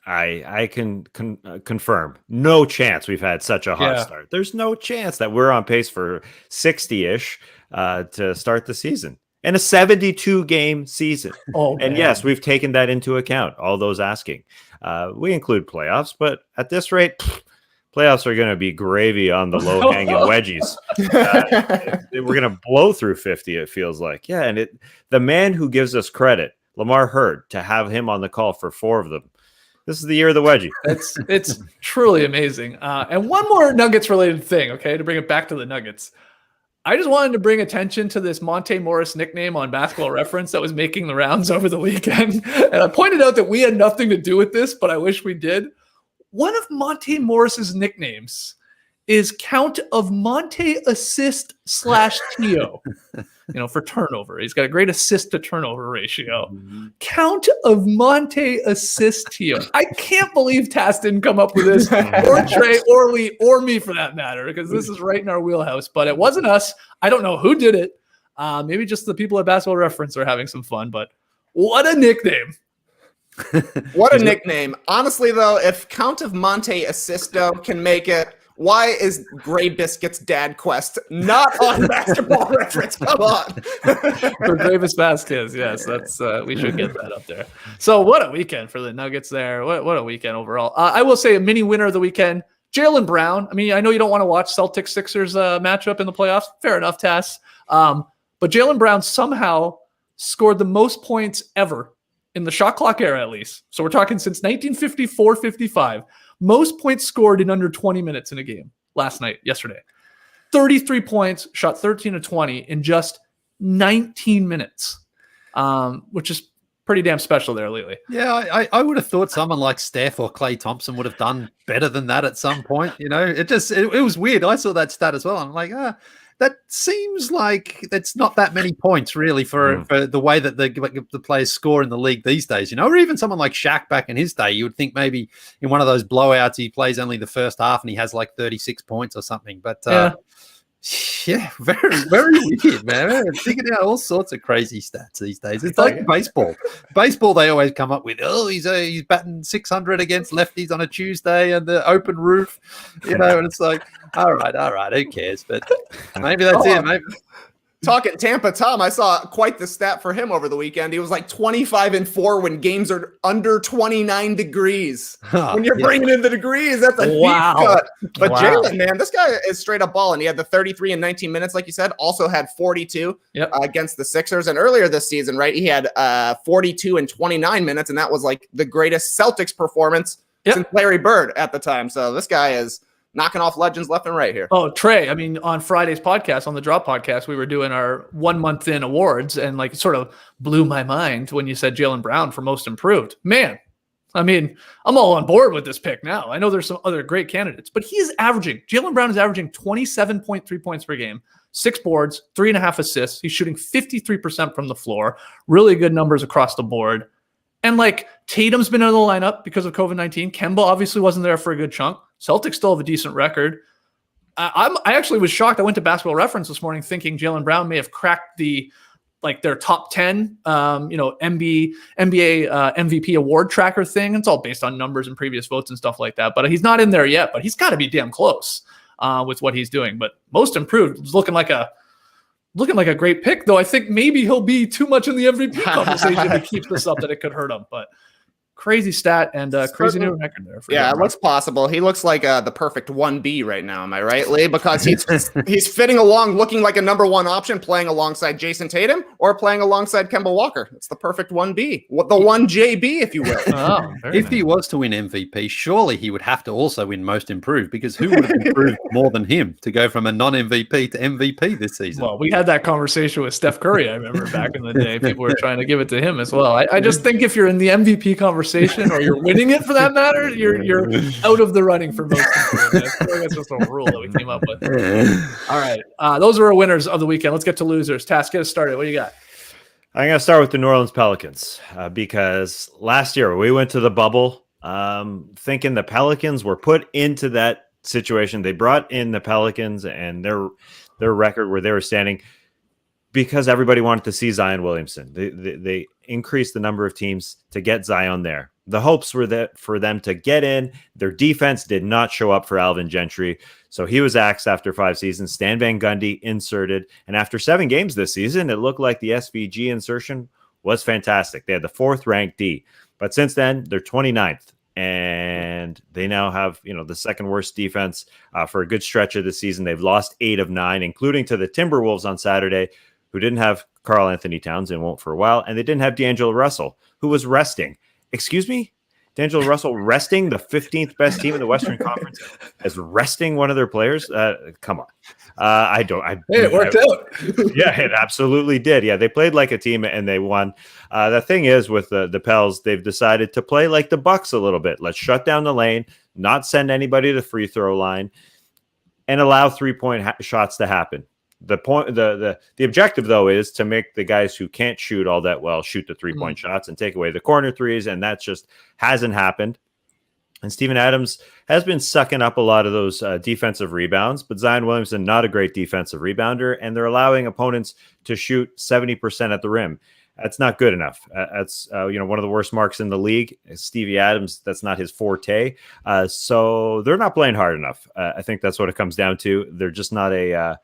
I can confirm. No chance we've had such a hot start. There's no chance that we're on pace for 60-ish to start the season. And a 72-game season. And yes, we've taken that into account, all those asking. We include playoffs, but at this rate, playoffs are going to be gravy on the low-hanging wedgies. We're going to blow through 50, it feels like. Yeah, and the man who gives us credit, Lamar Hurd, to have him on the call for 4 of them. This is the year of the wedgie. It's truly amazing. And one more Nuggets-related thing, okay, to bring it back to the Nuggets. I just wanted to bring attention to this Monte Morris nickname on Basketball Reference that was making the rounds over the weekend. And I pointed out that we had nothing to do with this, but I wish we did. One of Monte Morris's nicknames is Count of Monte Assist / Tio, for turnover. He's got a great assist to turnover ratio. Count of Monte Assist Tio. I can't believe Tass didn't come up with this, or Trey, or Lee, or me for that matter, because this is right in our wheelhouse. But it wasn't us. I don't know who did it. Maybe just the people at Basketball Reference are having some fun, but what a nickname. What a nickname. Honestly, though, if Count of Monte Assisto can make it, why is Gray Biscuit's Dad Quest not on Basketball Reference? Come on. For Gravis Vasquez, yes, that's we should get that up there. So what a weekend for the Nuggets there. What a weekend overall. I will say a mini winner of the weekend, Jaylen Brown. I mean, I know you don't want to watch Celtics-Sixers matchup in the playoffs. Fair enough, Tass. But Jaylen Brown somehow scored the most points ever in the shot clock era, at least. So we're talking since 1954-55. Most points scored in under 20 minutes in a game yesterday. 33 points, shot 13 of 20 in just 19 minutes, which is pretty damn special there lately. Yeah, I would have thought someone like Steph or Klay Thompson would have done better than that at some point. It was weird. I saw that stat as well. I'm like, that seems like that's not that many points really for the way that the players score in the league these days, or even someone like Shaq back in his day. You would think maybe in one of those blowouts he plays only the first half and he has like 36 points or something. But yeah, very, very weird, man. We're figuring out all sorts of crazy stats these days. It's like baseball. Baseball, they always come up with, he's batting 600 against lefties on a Tuesday and the open roof, and it's like, all right, who cares? But maybe that's it. Maybe. Talking Tampa, Tom, I saw quite the stat for him over the weekend. He was like 25-4 when games are under 29 degrees. When you're bringing in the degrees, that's a deep cut. But Jaylen, man, this guy is straight up balling. He had the 33 in 19 minutes, like you said. Also had 42 against the Sixers. And earlier this season, right, he had 42 in 29 minutes, and that was like the greatest Celtics performance since Larry Bird at the time. So this guy is knocking off legends left and right here. Oh, Trey, I mean, on Friday's podcast, on the Drop podcast, we were doing our 1 month in awards, and like it sort of blew my mind when you said Jaylen Brown for most improved. Man, I mean, I'm all on board with this pick now. I know there's some other great candidates, but Jaylen Brown is averaging 27.3 points per game, 6 boards, 3.5 assists. He's shooting 53% from the floor. Really good numbers across the board. And like Tatum's been out of the lineup because of COVID-19. Kemba obviously wasn't there for a good chunk. Celtics still have a decent record. I actually was shocked. I went to Basketball Reference this morning thinking Jaylen Brown may have cracked their top 10, NBA MVP award tracker thing. It's all based on numbers and previous votes and stuff like that. But he's not in there yet. But he's got to be damn close with what he's doing. But most improved is looking like a great pick, though. I think maybe he'll be too much in the MVP conversation if he keeps this up, that it could hurt him. But crazy stat and crazy new record there. It looks possible. He looks like the perfect 1B right now. Am I right, Lee? Because he's fitting along, looking like a number one option, playing alongside Jason Tatum or playing alongside Kemba Walker. It's the perfect 1B, the 1JB, if you will. If he was to win MVP, surely he would have to also win Most Improved, because who would have improved more than him to go from a non-MVP to MVP this season? Well, we had that conversation with Steph Curry, I remember back in the day. People were trying to give it to him as well. I just think if you're in the MVP conversation, or you're winning it for that matter, you're out of the running for most improved. I feel like that's just a rule that we came up with. All right. Those are our winners of the weekend. Let's get to losers. Tass, get us started. What do you got? I'm going to start with the New Orleans Pelicans because last year we went to the bubble thinking the Pelicans were put into that situation. They brought in the Pelicans and their record where they were standing because everybody wanted to see Zion Williamson. They increased the number of teams to get Zion there. The hopes were that for them to get in. Their defense did not show up for Alvin Gentry, so he was axed after 5 seasons. Stan Van Gundy inserted, and after 7 games this season, it looked like the SVG insertion was fantastic. They had the 4th ranked D, but since then they're 29th, and they now have the 2nd worst defense for a good stretch of the season. They've lost 8 of 9, including to the Timberwolves on Saturday, who didn't have Karl Anthony Towns and won't for a while, and they didn't have D'Angelo Russell, who was resting. Excuse me? D'Angelo Russell resting the 15th best team in the Western Conference as resting one of their players. Come on. It worked out. Yeah, it absolutely did. Yeah, they played like a team and they won. The thing is with the Pels, they've decided to play like the Bucks a little bit. Let's shut down the lane, not send anybody to the free throw line, and allow 3-point shots to happen. The objective, though, is to make the guys who can't shoot all that well shoot the 3-point shots and take away the corner threes, and that just hasn't happened. And Steven Adams has been sucking up a lot of those defensive rebounds, but Zion Williamson, not a great defensive rebounder, and they're allowing opponents to shoot 70% at the rim. That's not good enough. That's one of the worst marks in the league. Stevie Adams, that's not his forte. So they're not playing hard enough. I think that's what it comes down to. They're just not a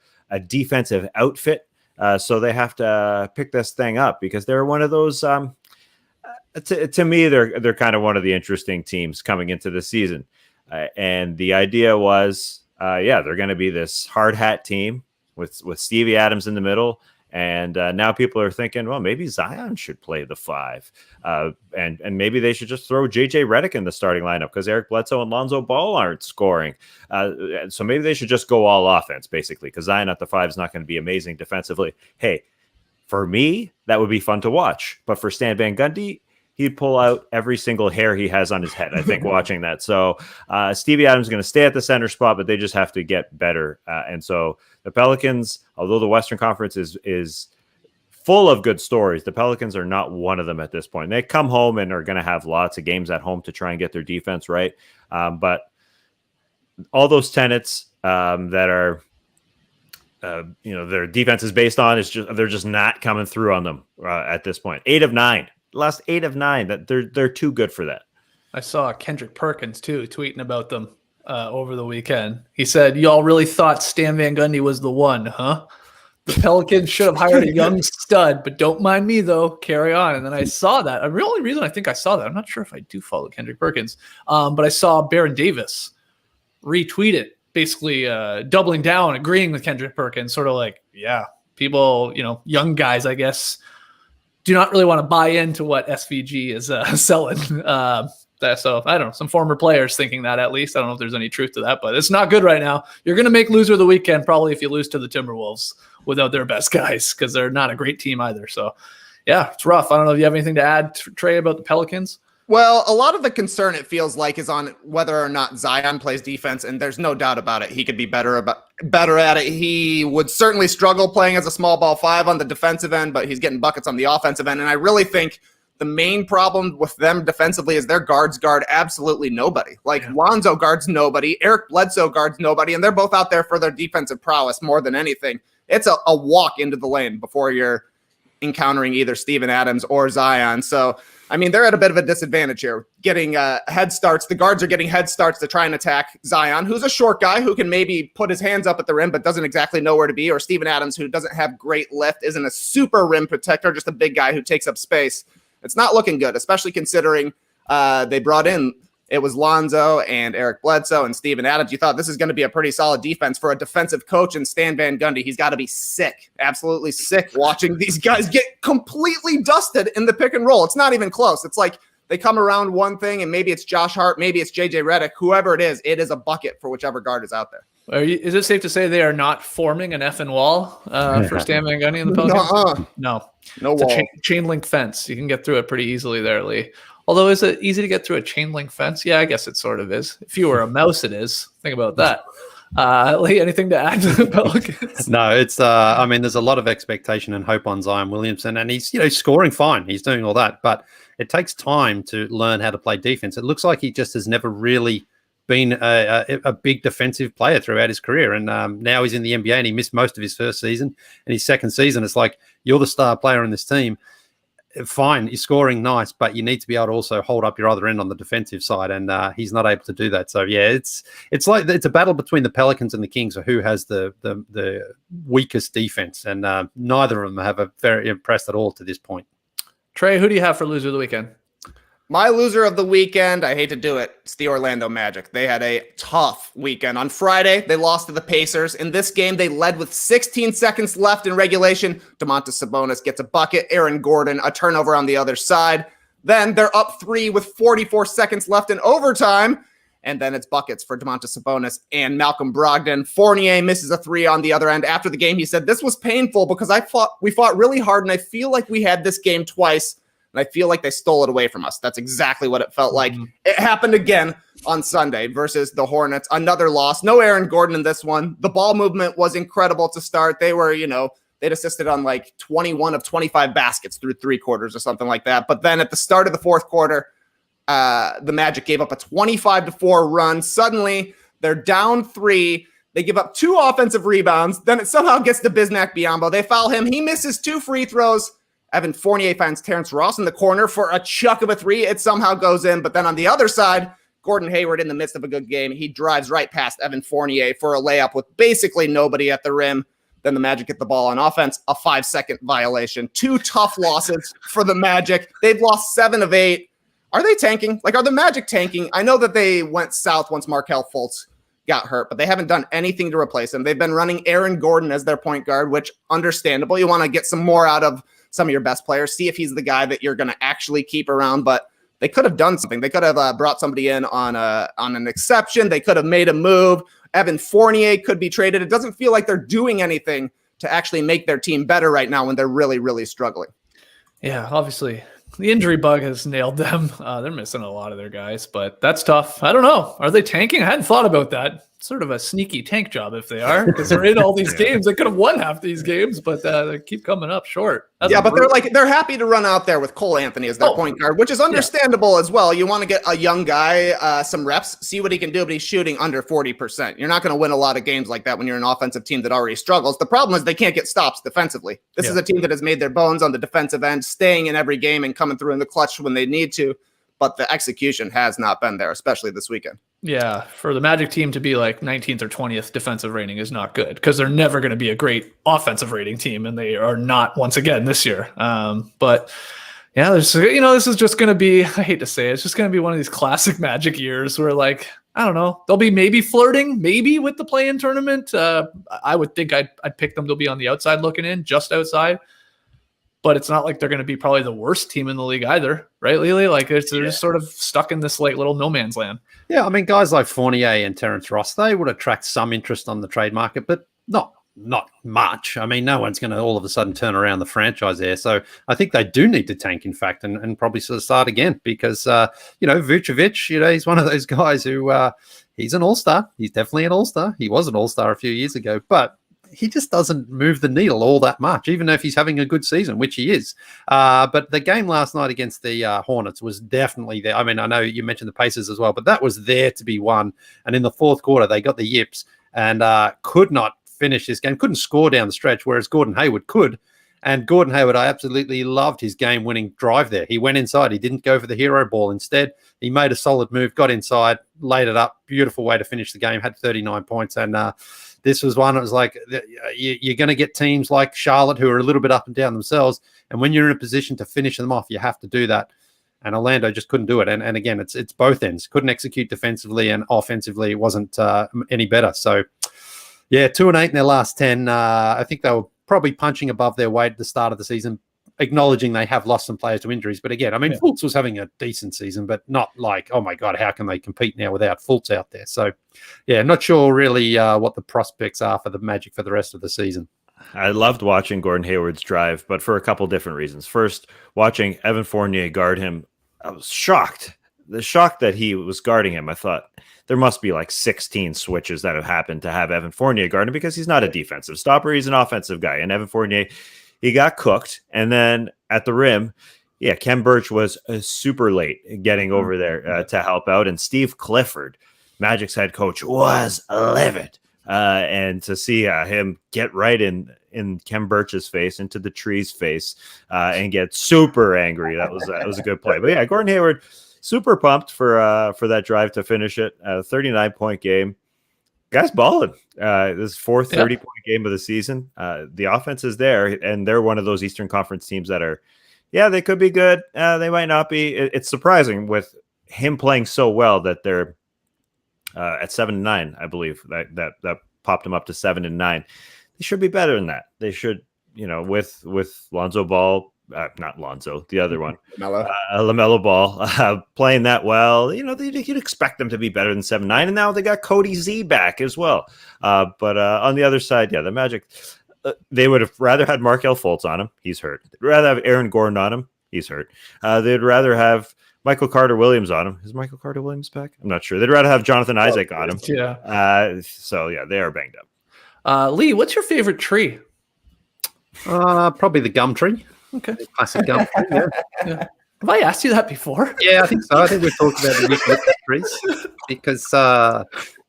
defensive outfit. So they have to pick this thing up because they're one of those. To me, they're kind of one of the interesting teams coming into the season. And the idea was, they're going to be this hard hat team with Stevie Adams in the middle. And now people are thinking, well, maybe Zion should play the 5. And maybe they should just throw J.J. Redick in the starting lineup because Eric Bledsoe and Lonzo Ball aren't scoring. So maybe they should just go all offense, basically, because Zion at the 5 is not going to be amazing defensively. Hey, for me, that would be fun to watch. But for Stan Van Gundy, he'd pull out every single hair he has on his head, I think, watching that. So Stevie Adams is going to stay at the center spot, but they just have to get better. And so the Pelicans, although the Western Conference is full of good stories, the Pelicans are not one of them at this point. They come home and are going to have lots of games at home to try and get their defense right. But all those tenets that are, their defense is based on they're just not coming through on them at this point. 8 of 9. Last 8 of 9. That they're too good for that. I saw Kendrick Perkins too tweeting about them over the weekend. He said, "Y'all really thought Stan Van Gundy was the one, huh? The Pelicans should have hired a young stud, but don't mind me though. Carry on." And then I saw that. The only reason I think I saw that, I'm not sure if I do follow Kendrick Perkins, but I saw Baron Davis retweet it, basically doubling down, agreeing with Kendrick Perkins, sort of like, yeah, people, young guys, I guess, do not really want to buy into what SVG is selling. So I don't know, some former players thinking that, at least. I don't know if there's any truth to that, but it's not good right now. You're going to make loser of the weekend probably if you lose to the Timberwolves without their best guys, because they're not a great team either. So yeah, it's rough. I don't know if you have anything to add, Trey, about the Pelicans. Well, a lot of the concern, it feels like, is on whether or not Zion plays defense, and there's no doubt about it. He could be better at it. He would certainly struggle playing as a small ball 5 on the defensive end, but he's getting buckets on the offensive end. And I really think the main problem with them defensively is their guards guard absolutely nobody. Lonzo guards nobody, Eric Bledsoe guards nobody, and they're both out there for their defensive prowess more than anything. It's a walk into the lane before you're encountering either Steven Adams or Zion. So they're at a bit of a disadvantage here, getting head starts. The guards are getting head starts to try and attack Zion, who's a short guy who can maybe put his hands up at the rim but doesn't exactly know where to be, or Steven Adams, who doesn't have great lift, isn't a super rim protector, just a big guy who takes up space. It's not looking good, especially considering they brought in, it was Lonzo and Eric Bledsoe and Steven Adams. You thought this is going to be a pretty solid defense for a defensive coach, and Stan Van Gundy. He's got to be sick, absolutely sick, watching these guys get completely dusted in the pick and roll. It's not even close. It's like they come around one thing, and maybe it's Josh Hart, maybe it's J.J. Redick, whoever it is a bucket for whichever guard is out there. Is it safe to say they are not forming an effing wall for Stan Van Gundy and the Pelicans? No wall. Chain link fence. You can get through it pretty easily there, Lee. Although, is it easy to get through a chain link fence? Yeah, I guess it sort of is. If you were a mouse, it is. Think about that. Lee, anything to add to the Pelicans? No, it's. There's a lot of expectation and hope on Zion Williamson, and he's scoring fine. He's doing all that, but it takes time to learn how to play defense. It looks like he just has never really been a big defensive player throughout his career, and now he's in the NBA and he missed most of his first season and his second season. It's like, you're the star player in this team. Fine, you're scoring nice, but you need to be able to also hold up your other end on the defensive side, and he's not able to do that. So yeah, it's like it's a battle between the Pelicans and the Kings of who has the weakest defense, and neither of them have very impressed at all to this point. Trey, who do you have for loser of the weekend? My loser of the weekend, I hate to do it, it's the Orlando Magic. They had a tough weekend. On Friday, they lost to the Pacers. In this game, they led with 16 seconds left in regulation. Domantas Sabonis gets a bucket. Aaron Gordon, a turnover on the other side. Then they're up 3 with 44 seconds left in overtime. And then it's buckets for Domantas Sabonis and Malcolm Brogdon. Fournier misses a 3 on the other end. After the game, he said, "This was painful because we fought really hard, and I feel like we had this game twice, and I feel like they stole it away from us." That's exactly what it felt like. It happened again on Sunday versus the Hornets. Another loss. No Aaron Gordon in this one. The ball movement was incredible to start. They were, they'd assisted on like 21 of 25 baskets through 3 quarters or something like that. But then at the start of the fourth quarter, the Magic gave up a 25-4 run. Suddenly, they're down 3. They give up 2 offensive rebounds. Then it somehow gets to Bismack Biyombo. They foul him. He misses 2 free throws. Evan Fournier finds Terrence Ross in the corner for a chuck of a 3. It somehow goes in. But then on the other side, Gordon Hayward in the midst of a good game, he drives right past Evan Fournier for a layup with basically nobody at the rim. Then the Magic get the ball on offense, a 5-second violation. 2 tough losses for the Magic. They've lost 7 of 8. Are they tanking? Are the Magic tanking? I know that they went south once Markelle Fultz got hurt, but they haven't done anything to replace him. They've been running Aaron Gordon as their point guard, which understandable. You want to get some more out of some of your best players, see if he's the guy that you're going to actually keep around, but they could have done something. They could have brought somebody in on an exception. They could have made a move. Evan Fournier could be traded. It doesn't feel like they're doing anything to actually make their team better right now when they're really, really struggling. Yeah, obviously. The injury bug has nailed them. They're missing a lot of their guys, but that's tough. I don't know. Are they tanking? I hadn't thought about that. Sort of a sneaky tank job if they are, because they're in all these games. They could have won half these games, but they keep coming up short. But they're happy to run out there with Cole Anthony as their point guard, which is understandable as well. You want to get a young guy some reps, see what he can do, but he's shooting under 40%. You're not going to win a lot of games like that when you're an offensive team that already struggles. The problem is they can't get stops defensively. This is a team that has made their bones on the defensive end, staying in every game and coming through in the clutch when they need to. But the execution has not been there, especially this weekend. Yeah, for the Magic team to be like 19th or 20th defensive rating is not good, because they're never going to be a great offensive rating team, and they are not once again this year. But yeah, this is just going to be, I hate to say it, it's just going to be one of these classic Magic years where, I don't know, they'll be maybe flirting, maybe with the play-in tournament. I would think I'd pick them to be on the outside looking in, just outside. But it's not like they're going to be probably the worst team in the league either, right, Lily? They're just sort of stuck in this little no man's land. Yeah, I mean, guys like Fournier and Terrence Ross, they would attract some interest on the trade market, but not much. I mean, no one's going to all of a sudden turn around the franchise there. So I think they do need to tank, in fact, and probably sort of start again because, Vucevic, he's one of those guys who he's an all-star. He's definitely an all-star. He was an all-star a few years ago, but he just doesn't move the needle all that much, even if he's having a good season, which he is. But the game last night against the Hornets was definitely there. I mean, I know you mentioned the Pacers as well, but that was there to be won. And in the fourth quarter, they got the yips and could not finish this game, couldn't score down the stretch, whereas Gordon Hayward could. And Gordon Hayward, I absolutely loved his game-winning drive there. He went inside. He didn't go for the hero ball. Instead, he made a solid move, got inside, laid it up. Beautiful way to finish the game, had 39 points. And this was one that was like, you're going to get teams like Charlotte who are a little bit up and down themselves. And when you're in a position to finish them off, you have to do that. And Orlando just couldn't do it. And again, it's both ends. Couldn't execute defensively, and offensively it wasn't any better. So, yeah, 2-8 in their last 10. I think they were probably punching above their weight at the start of the season, acknowledging they have lost some players to injuries. But again, I mean, Fultz was having a decent season, but not like, oh my God, how can they compete now without Fultz out there? So, yeah, not sure really what the prospects are for the Magic for the rest of the season. I loved watching Gordon Hayward's drive, but for a couple different reasons. First, watching Evan Fournier guard him, I was shocked. The shock that he was guarding him, I thought there must be like 16 switches that have happened to have Evan Fournier guard him, because he's not a defensive stopper. He's an offensive guy. And Evan Fournier, he got cooked. And then at the rim, Ken Burch was super late getting over there to help out. And Steve Clifford, Magic's head coach, was livid. And to see him get right in Ken Burch's face, into the tree's face, and get super angry, that was a good play. But yeah, Gordon Hayward, super pumped for that drive to finish it. 39-point game. Guy's balling. This fourth 30-point game of the season. The offense is there, and they're one of those Eastern Conference teams that are, they could be good. They might not be. It's surprising with him playing so well that they're at 7-9, I believe. That popped him up to 7-9. They should be better than that. They should, with Lonzo Ball not Lonzo, the other one, LaMelo. LaMelo Ball, playing that well. You'd expect them to be better than 7-9, and now they got Cody Z back as well. But on the other side, the Magic, they would have rather had Markelle Fultz on him. He's hurt. They'd rather have Aaron Gordon on him. He's hurt. They'd rather have Michael Carter-Williams on him. Is Michael Carter-Williams back? I'm not sure. They'd rather have Jonathan Isaac on him. Yeah. So they are banged up. Lee, what's your favorite tree? Probably the gum tree. Okay. The classic gum tree. Yeah. Have I asked you that before? Yeah, I think so. I think we've talked about the eucalyptus trees because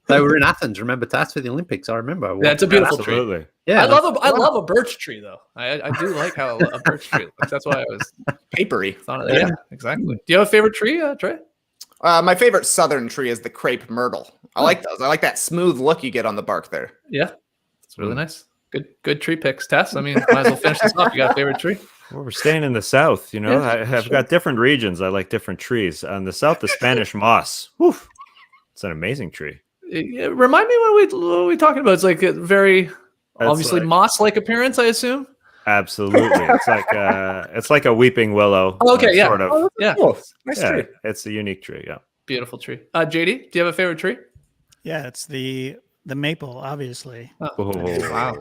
they were in Athens. Remember, Tass for the Olympics? I remember. Yeah, it's a beautiful Absolutely. tree. Yeah, I love a birch tree though. I do like how a birch tree looks. That's why I was Papery. Yeah, exactly. Do you have a favorite tree, Trey? My favorite southern tree is the crepe myrtle. I like those. I like that smooth look you get on the bark there. Yeah, it's really nice. Good tree picks, Tess. I mean, might as well finish this off. You got a favorite tree? Well, we're staying in the South, I've got different regions. I like different trees. On the South, the Spanish moss. Whew, it's an amazing tree. Remind me what we talking about. It's like a very obviously moss-like appearance, I assume. Absolutely, it's like a weeping willow. Oh, okay, yeah, sort of. Oh, yeah. Cool. Nice tree. It's a unique tree. Yeah, beautiful tree. JD, do you have a favorite tree? Yeah, it's the maple, obviously. Oh, wow.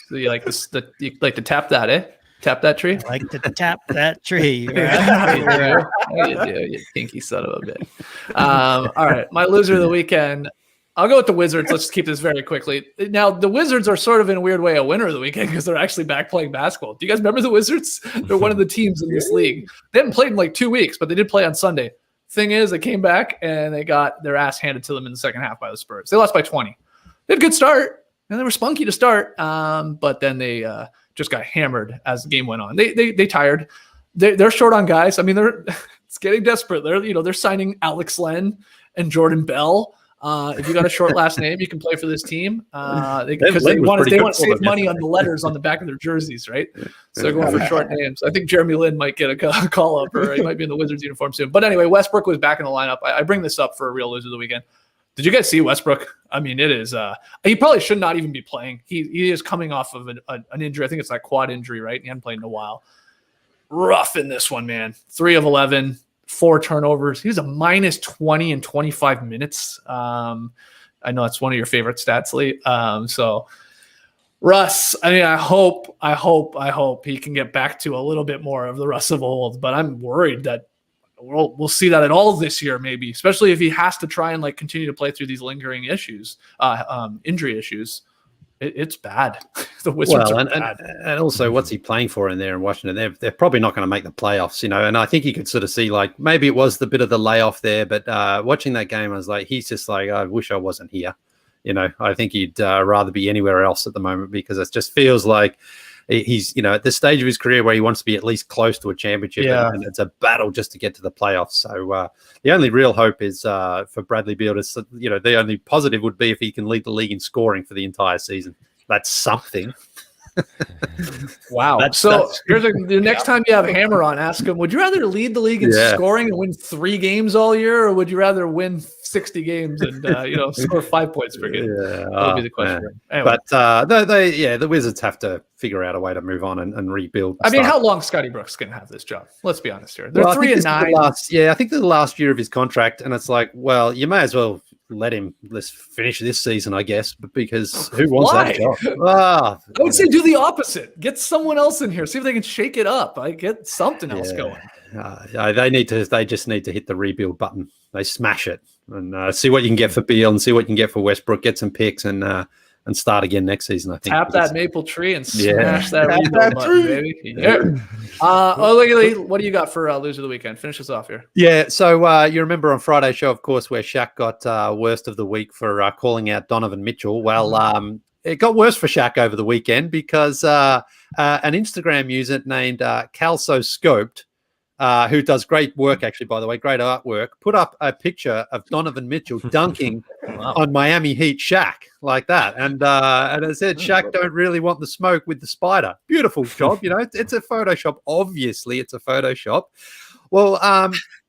So you like this? You like to tap that, eh? Tap that tree. I like to tap that tree. You pinky son of a bitch. All right, my loser of the weekend. I'll go with the Wizards. Let's keep this very quickly. Now, the Wizards are sort of in a weird way a winner of the weekend because they're actually back playing basketball. Do you guys remember the Wizards? They're one of the teams in this league. They haven't played in like 2 weeks, but they did play on Sunday. Thing is, they came back and they got their ass handed to them in the second half by the Spurs. They lost by 20. They had a good start, and they were spunky to start, but then they just got hammered as the game went on. They tired. They're short on guys. I mean, it's getting desperate. They're signing Alex Len and Jordan Bell. If you got a short last name, you can play for this team. Because they want to save money on the letters on the back of their jerseys, right? So they're going for short names. I think Jeremy Lin might get a call up, or he might be in the Wizards uniform soon. But anyway, Westbrook was back in the lineup. I bring this up for a real loser of the weekend. Did you guys see Westbrook? I mean, it is. He probably should not even be playing. He is coming off of an injury. I think it's that quad injury, right? He hadn't played in a while. Rough in this one, man. 3 of 11. 4 turnovers. He was a minus 20 in 25 minutes. I know that's one of your favorite stats, Lee. So Russ, I mean, I hope he can get back to a little bit more of the Russ of old, but I'm worried that we'll see that at all this year, maybe, especially if he has to try and like continue to play through these lingering issues, injury issues. It's bad. The Wizards are bad. And also, what's he playing for in there in Washington? They're probably not going to make the playoffs, And I think you could sort of see, like, maybe it was the bit of the layoff there, but watching that game, I was like, he's just like, I wish I wasn't here. I think he'd rather be anywhere else at the moment because it just feels like he's, at this stage of his career where he wants to be at least close to a championship, and it's a battle just to get to the playoffs. So the only real hope is for Bradley Beal to, the only positive would be if he can lead the league in scoring for the entire season. That's something. Wow. Here's the next time you have Hammer on, ask him, would you rather lead the league in scoring and win 3 games all year, or would you rather win 60 games and score 5 points per game? That would be the question. Anyway. But the Wizards have to figure out a way to move on and rebuild. I mean, how long is Scotty Brooks going to have this job? Let's be honest here. They're 3-9. I think the last year of his contract, and it's like, well, you may as well let's finish this season, I guess, because who wants that job? I would say do the opposite. Get someone else in here. See if they can shake it up. Get something else going. They just need to hit the rebuild button. They smash it and see what you can get for Beal and see what you can get for Westbrook. Get some picks and start again next season. I think tap that maple tree and smash that rebuild button, baby. Yeah. What do you got for loser of the weekend? Finish us off here. Yeah. So you remember on Friday's show, of course, where Shaq got worst of the week for calling out Donovan Mitchell. Well, it got worse for Shaq over the weekend because an Instagram user named Calso Scoped, who does great work, actually, by the way, great artwork, put up a picture of Donovan Mitchell dunking on Miami Heat Shaq like that. And it said, Shaq don't really want the smoke with the spider. Beautiful job. It's a Photoshop. Obviously, it's a Photoshop. Well,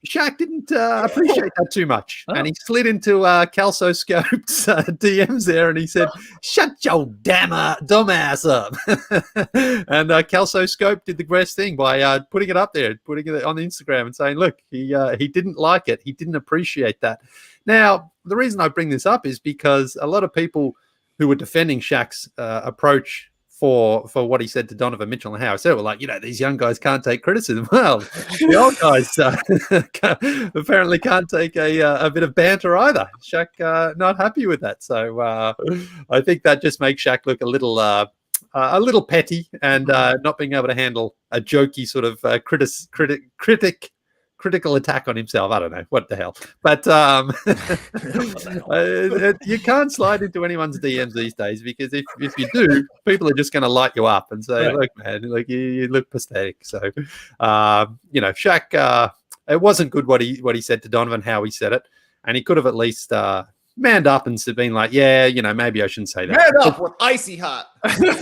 Shaq didn't appreciate that too much, and he slid into Calso Scope's DMs there, and he said, "Shut your dumb ass up." And Calso Scope did the best thing by putting it up there, putting it on Instagram, and saying, "Look, he didn't like it. He didn't appreciate that." Now, the reason I bring this up is because a lot of people who were defending Shaq's approach for what he said to Donovan Mitchell and how he said it were like, these young guys can't take criticism. Well, the old guys apparently can't take a bit of banter either. Shaq not happy with that. So I think that just makes Shaq look a little petty and not being able to handle a jokey sort of critical attack on himself. I don't know what the hell, but you can't slide into anyone's DMs these days, because if you do, people are just going to light you up and say, "Look, man, like you look pathetic." So, Shaq, it wasn't good what he said to Donovan, how he said it, and he could have at least manned up and been like, "Yeah, maybe I shouldn't say that." Man up with icy hot. With,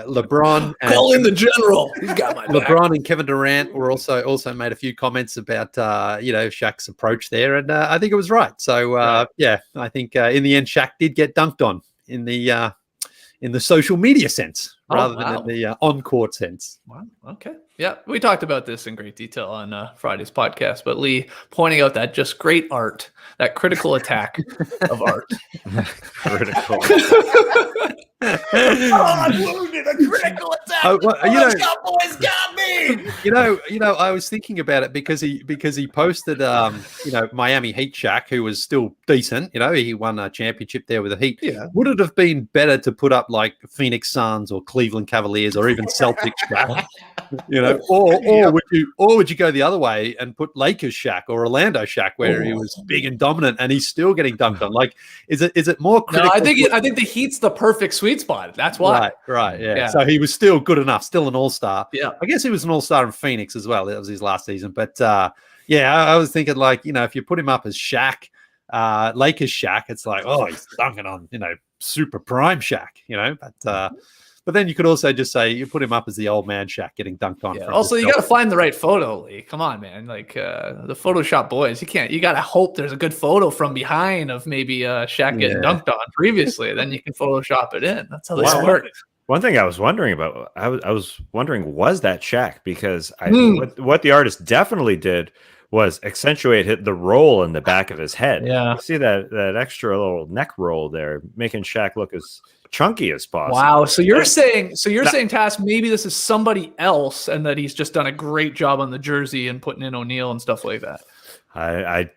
LeBron and call in the general. He's got my back. LeBron and Kevin Durant were also made a few comments about Shaq's approach there, and I think it was right. So I think in the end Shaq did get dunked on in the social media sense rather than in the on-court sense. Wow. Okay. Yeah, we talked about this in great detail on Friday's podcast, but Lee pointing out that just great art, that critical attack of art. Critical. I'm wounded. A critical attack. Those Cowboys got me. I was thinking about it because he posted, Miami Heat Shaq, who was still decent. He won a championship there with the Heat. Yeah. Would it have been better to put up like Phoenix Suns or Cleveland Cavaliers or even Celtics Shaq? Or would you go the other way and put Lakers Shaq or Orlando Shaq, where he was big and dominant and he's still getting dunked on? Like, is it more critical? No, I think the Heat's the perfect sweet spot. That's why. Right. Yeah. So he was still good enough, still an all-star. Yeah. I guess he was an all-star in Phoenix as well. That was his last season. But I was thinking, like, if you put him up as Shaq, Lakers Shaq, it's like, oh, he's dunking on, super prime Shaq, but then you could also just say you put him up as the old man Shaq getting dunked on. Yeah. Also, you got to find the right photo, Lee. Come on, man. Like the Photoshop boys, you got to hope there's a good photo from behind of maybe Shaq getting dunked on previously. Then you can Photoshop it in. That's how this works. One thing I was wondering about, I was wondering, was that Shaq? Because what the artist definitely did was accentuate the roll in the back of his head. Yeah. You see that extra little neck roll there, making Shaq look as chunky as possible. Wow. So you're saying, Tass, maybe this is somebody else and that he's just done a great job on the jersey and putting in O'Neal and stuff like that. I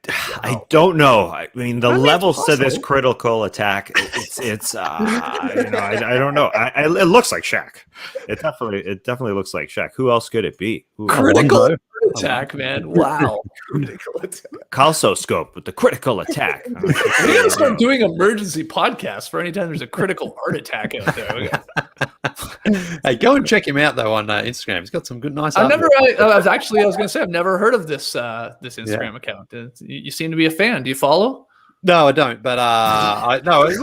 don't know. I mean, the levels to this critical attack, it's I don't know. It looks like Shaq. It definitely looks like Shaq. Who else could it be? Critical attack, man. Wow. Critical attack. Calsoscope with the critical attack. We gotta start doing emergency podcasts for any time there's a critical heart attack out there. Hey, go and check him out though on Instagram. He's got some good, nice. I was going to say I've never heard of this Instagram account. You seem to be a fan. Do you follow? No, I don't. But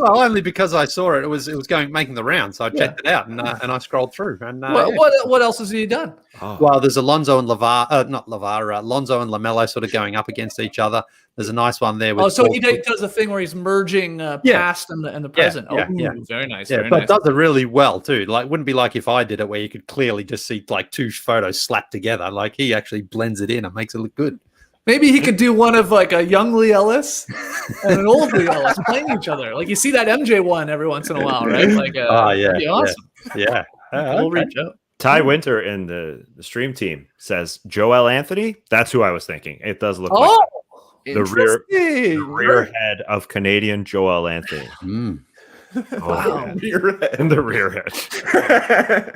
only because I saw it. It was making the round, so I checked it out and I scrolled through. And what else has he done? Oh. Well, there's Alonzo and Alonzo and LaMelo sort of going up against each other. There's a nice one there. So he does a thing where he's merging past and the present. Yeah. Very nice. Yeah, but does it really well too. Like, wouldn't be like if I did it where you could clearly just see like two photos slapped together. Like, he actually blends it in and makes it look good. Maybe he could do one of like a young Lee Ellis and an old Lee Ellis playing each other. Like, you see that MJ one every once in a while, right? Like, that'd be awesome. Yeah. We'll reach out. Ty Winter in the stream team says Joel Anthony. That's who I was thinking. It does look like the rear head of Canadian Joel Anthony. Wow. In the rear head.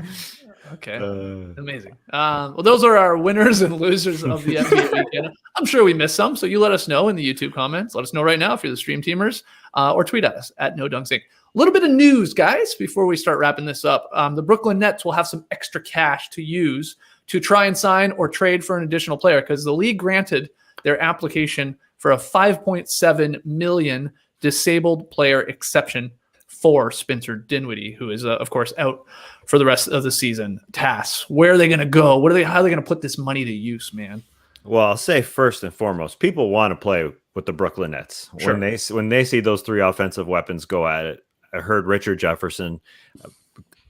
Okay. Amazing. Well, those are our winners and losers of the NBA weekend. I'm sure we missed some, so you let us know in the YouTube comments. Let us know right now if you're the stream teamers, or tweet at us at NoDunksInc. A little bit of news, guys, before we start wrapping this up. The Brooklyn Nets will have some extra cash to use to try and sign or trade for an additional player, because the league granted their application for a $5.7 million disabled player exception for Spencer Dinwiddie, who is, of course, out for the rest of the season. Tass, where are they going to go? How are they going to put this money to use, man? Well, I'll say first and foremost, people want to play with the Brooklyn Nets. Sure. When they see those three offensive weapons go at it. I heard Richard Jefferson,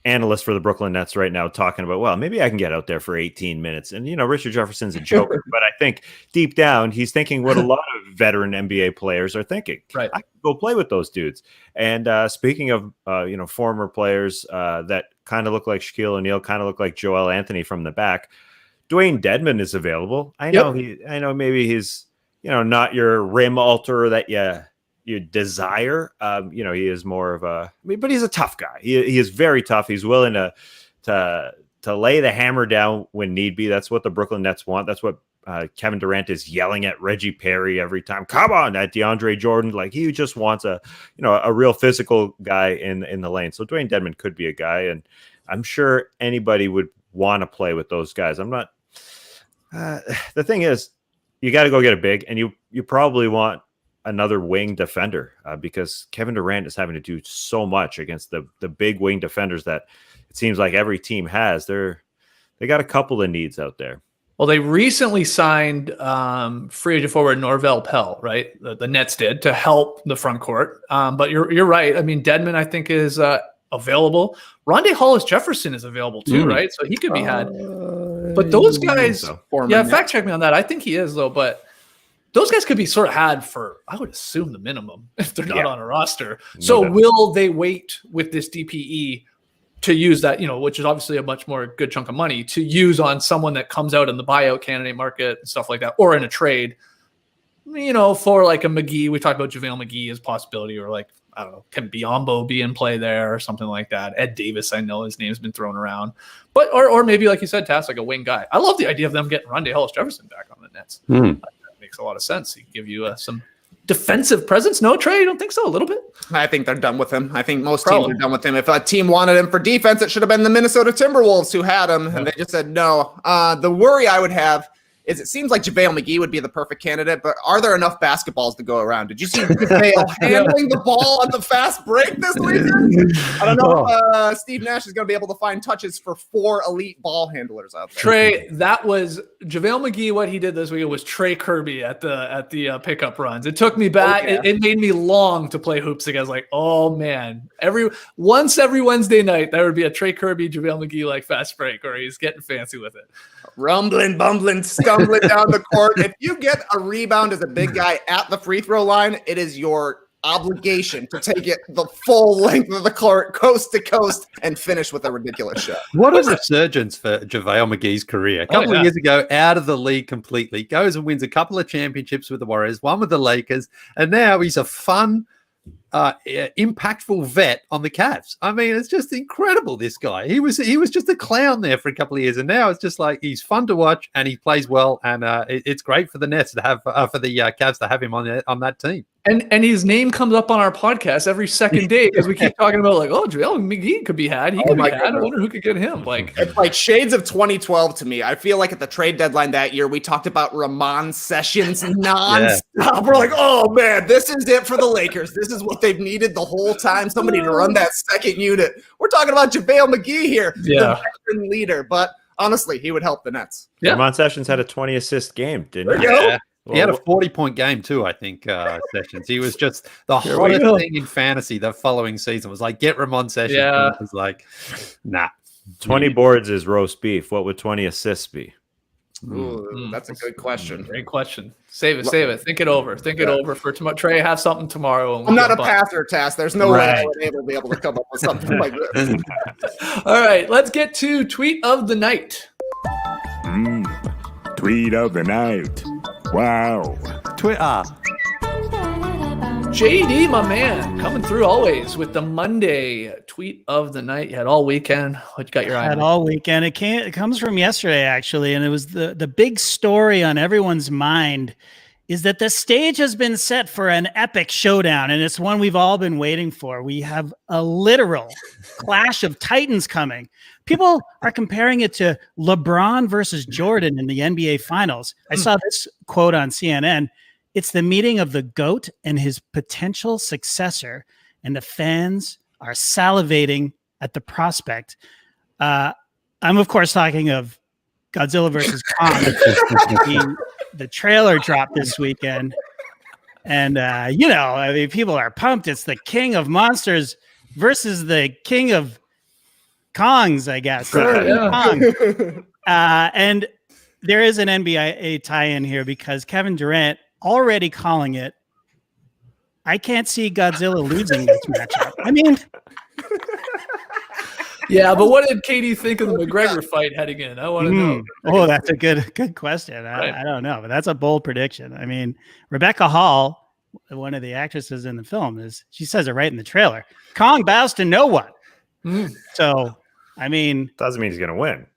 analyst for the Brooklyn Nets right now, talking about, well, maybe I can get out there for 18 minutes. And, Richard Jefferson's a joker, but I think deep down, he's thinking what a lot of veteran NBA players are thinking. Right. I can go play with those dudes. And speaking of, former players that kind of look like Shaquille O'Neal, kind of look like Joel Anthony from the back, Dwayne Dedmon is available. I know maybe he's, not your rim alter that you desire. He is more of but he's a tough guy. He is very tough. He's willing to lay the hammer down when need be. That's what the Brooklyn Nets want. That's what Kevin Durant is yelling at Reggie Perry every time. Come on, at DeAndre Jordan. Like, he just wants a real physical guy in the lane. So Dwayne Dedmon could be a guy, and I'm sure anybody would want to play with those guys. I'm not. The thing is, you got to go get a big, and you probably want another wing defender because Kevin Durant is having to do so much against the big wing defenders that it seems like every team has. They got a couple of needs out there. Well, they recently signed free agent forward Norvel Pell, right? The Nets did, to help the front court. But you're right. I mean, Dedmon, I think, is available. Rondé Hollis-Jefferson is available too, right? So he could be had. But those guys, fact check me on that. I think he is, though. But those guys could be sort of had for, I would assume, the minimum if they're not on a roster. So will they wait with this DPE to use that, which is obviously a much more good chunk of money, to use on someone that comes out in the buyout candidate market and stuff like that, or in a trade, for like a McGee? We talked about JaVale McGee as possibility, or like, I don't know, can Biyombo be in play there or something like that? Ed Davis, I know his name's been thrown around, but or maybe, like you said, Tass, like a wing guy. I love the idea of them getting Rondé Hollis-Jefferson back on the Nets. That makes a lot of sense. He can give you some defensive presence. No, Trey, you don't think so? A little bit? I think they're done with him. I think most teams are done with him. If a team wanted him for defense, it should have been the Minnesota Timberwolves who had him, and they just said no. The worry I would have is it seems like JaVale McGee would be the perfect candidate, but are there enough basketballs to go around? Did you see JaVale handling the ball on the fast break this weekend? I don't know if Steve Nash is going to be able to find touches for 4 elite ball handlers out there. Trey, that was JaVale McGee. What he did this weekend was Trey Kirby at the pickup runs. It took me back. It made me long to play hoops again. I was like, oh man, every Wednesday night there would be a Trey Kirby, JaVale McGee like fast break, or he's getting fancy with it. Rumbling, bumbling, stumbling down the court. If you get a rebound as a big guy at the free throw line, it is your obligation to take it the full length of the court, coast to coast, and finish with a ridiculous shot. What a resurgence for JaVale McGee's career. A couple of years ago, out of the league completely, goes and wins a couple of championships with the Warriors, one with the Lakers, and now he's a fun, impactful vet on the Cavs. I mean, it's just incredible, this guy. He was just a clown there for a couple of years, and now it's just like he's fun to watch and he plays well, and it's great for the Nets to have for the Cavs to have him on that team. And his name comes up on our podcast every second day because we keep talking about like, JaVale McGee could be had. He could be had. I wonder who could get him. Like, it's like shades of 2012 to me. I feel like at the trade deadline that year, we talked about Ramon Sessions nonstop. Yeah. We're like, oh man, this is it for the Lakers. This is what they've needed the whole time. Somebody to run that second unit. We're talking about JaVale McGee here, the veteran leader. But honestly, he would help the Nets. Yeah. Ramon Sessions had a 20-assist game, didn't he? Yeah. He had a 40-point game too, I think, Sessions. He was just the hottest thing in fantasy the following season. Was like, get Ramon Sessions. Yeah. It was like, nah. 20 boards is roast beef. What would 20 assists be? Ooh, that's a good question. Great question. Save it. Think it over. Think it over for tomorrow. Trey, have something tomorrow. I'm not a passer, Tass. There's no way I would be able to come up with something like this. All right, let's get to tweet of the night. Tweet of the night. Wow. Twitter. JD, my man, coming through always with the Monday tweet of the night. You had all weekend. What you got your eye on? Had all weekend. It comes from yesterday, actually, and it was the big story on everyone's mind is that the stage has been set for an epic showdown, and it's one we've all been waiting for. We have a literal clash of titans coming. People are comparing it to LeBron versus Jordan in the NBA Finals. I saw this quote on CNN. It's the meeting of the GOAT and his potential successor, and the fans are salivating at the prospect. I'm of course talking of Godzilla versus Kong. The trailer dropped this weekend, and I mean, people are pumped. It's the king of monsters versus the king of Kongs, I guess. Kong. And there is an NBA tie-in here because Kevin Durant already calling it. I can't see Godzilla losing this matchup. I mean, yeah, but what did Katie think of the McGregor fight heading in? I want to know. Oh, that's a good question. I don't know, but that's a bold prediction. I mean, Rebecca Hall, one of the actresses in the film, she says it right in the trailer. Kong bows to no one. So, I mean, doesn't mean he's going to win.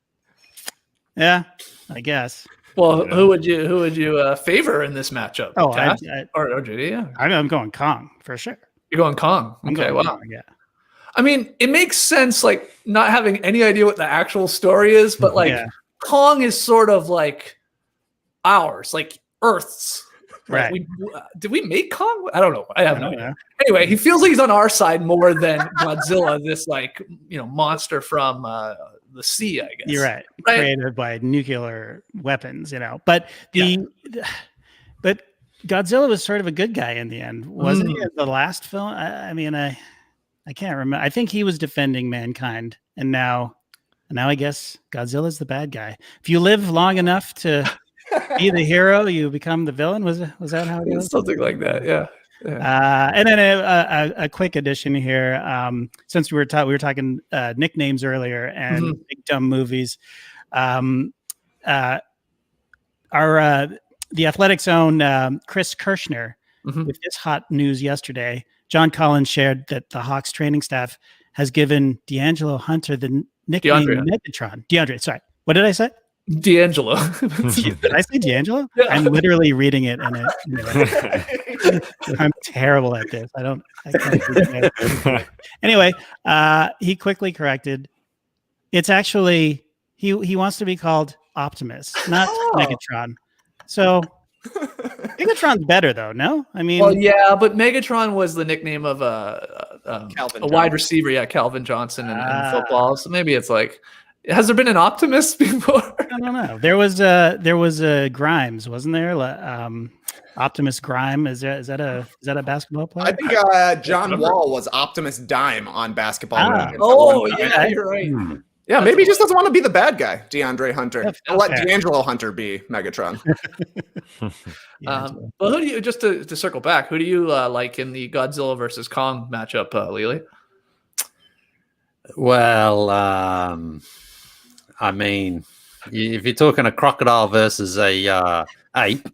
Yeah, I guess. Well, who would you favor in this matchup? Oh, or JD? Yeah, I'm going Kong for sure. You're going Kong. Okay, well, Kong, yeah. I mean, it makes sense, like not having any idea what the actual story is, but like Kong is sort of like ours, like Earth's. Right? Did we make Kong? I don't know. I have no idea. Anyway, he feels like he's on our side more than Godzilla, this like monster from the sea, I guess. You're right. Created by nuclear weapons, But but Godzilla was sort of a good guy in the end, wasn't he? In the last film, I mean, I can't remember. I think he was defending mankind, and now I guess Godzilla's the bad guy. If you live long enough to be the hero, you become the villain. Was that how it goes? Something like that, yeah. And then a quick addition here. Since we were talking nicknames earlier and big dumb movies, the Athletics' own Chris Kirschner with this hot news yesterday. John Collins shared that the Hawks training staff has given D'Angelo Hunter the nickname Megatron. DeAndre, sorry. What did I say? D'Angelo. Did I say D'Angelo? Yeah. I'm literally reading it in it. I'm terrible at this. I can't do it. Anyway, he quickly corrected. It's actually he wants to be called Optimus, not Megatron. So Megatron's better though, no? I mean, well, yeah, but Megatron was the nickname of a wide receiver, Calvin Johnson in football. So maybe it's like, has there been an Optimus before? I don't know. There was a Grimes, wasn't there? Optimus Grime. Is that a basketball player? I think John Wall was Optimus Dime on Basketball. Yeah, you're right. Yeah, maybe he just doesn't want to be the bad guy, DeAndre Hunter. I'll let D'Angelo Hunter be Megatron. But who do you, just to circle back, who do you like in the Godzilla versus Kong matchup, Lily? Well, I mean, if you're talking a crocodile versus a ape,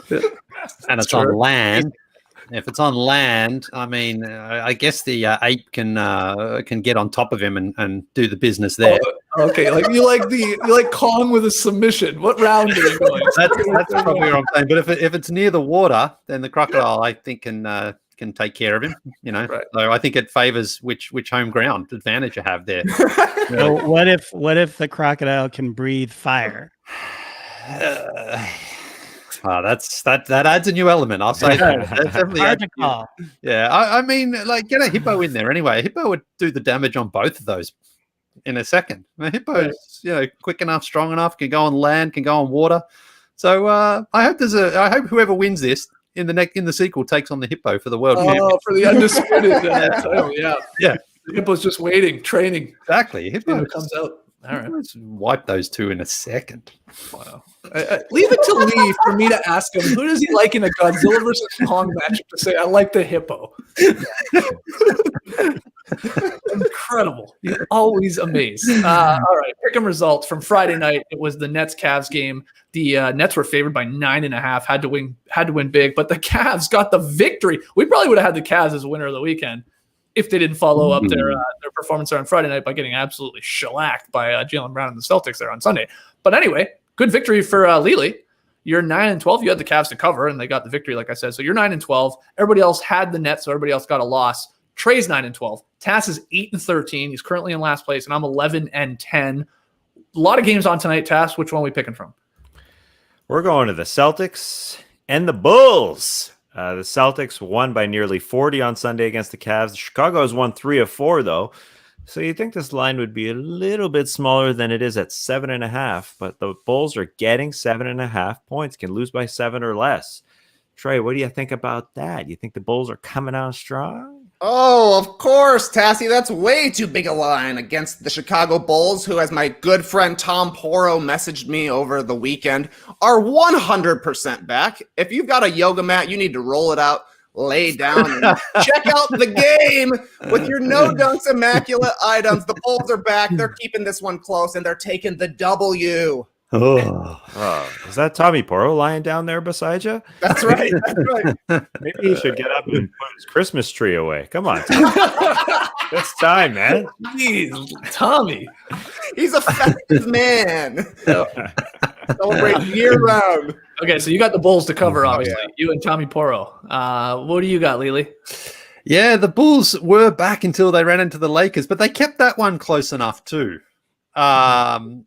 and it's on land. If it's on land, I mean, I guess the ape can get on top of him and do the business there. Oh, okay, like you like Kong with a submission. What round are you going? That's probably what I'm saying. But if it's near the water, then the crocodile, I think, can take care of him. Right. So I think it favors which home ground advantage you have there. So what if the crocodile can breathe fire? That adds a new element. I'll say that. That's definitely hard to call. Yeah, I mean, like, get a hippo in there anyway. A hippo would do the damage on both of those in a second. A hippo is, quick enough, strong enough, can go on land, can go on water. So I hope whoever wins this in the sequel takes on the hippo for the world championship. For the undisputed title, yeah. The hippo's just waiting, training. Exactly. Hippo comes out. All right. Let's wipe those two in a second. Wow. Leave it to Lee for me to ask him, who does he like in a Godzilla versus Kong matchup to say, I like the hippo? Incredible. You're always amazed. All right. Pick 'em results from Friday night. It was the Nets-Cavs game. The Nets were favored by 9.5, had to win big, but the Cavs got the victory. We probably would have had the Cavs as a winner of the weekend if they didn't follow up their performance there on Friday night by getting absolutely shellacked by Jaylen Brown and the Celtics there on Sunday. But anyway, good victory for Lily. You're 9-12. You had the Cavs to cover, and they got the victory, like I said. So you're 9-12. Everybody else had the Nets, so everybody else got a loss. Trey's 9-12. Tass is 8-13. He's currently in last place, and I'm 11-10. A lot of games on tonight, Tass. Which one are we picking from? We're going to the Celtics and the Bulls. The Celtics won by nearly 40 on Sunday against the Cavs. Chicago has won 3 of 4, though. So you think this line would be a little bit smaller than it is at 7.5, but the Bulls are getting 7.5 points, can lose by 7 or less. Trey, what do you think about that? You think the Bulls are coming out strong? Oh, of course, Tassie. That's way too big a line against the Chicago Bulls, who, as my good friend Tom Porro messaged me over the weekend, are 100% back. If you've got a yoga mat, you need to roll it out, lay down, and check out the game with your No Dunks immaculate items. The Bulls are back. They're keeping this one close, and they're taking the W. Is that Tommy Porro lying down there beside you? That's right. That's right. Maybe he should get up and put his Christmas tree away. Come on. It's time, man. Jeez, Tommy. He's a festive man. Celebrate year round. Okay, so you got the Bulls to cover, obviously. Yeah. You and Tommy Porro. What do you got, Lily? Yeah, the Bulls were back until they ran into the Lakers, but they kept that one close enough too. No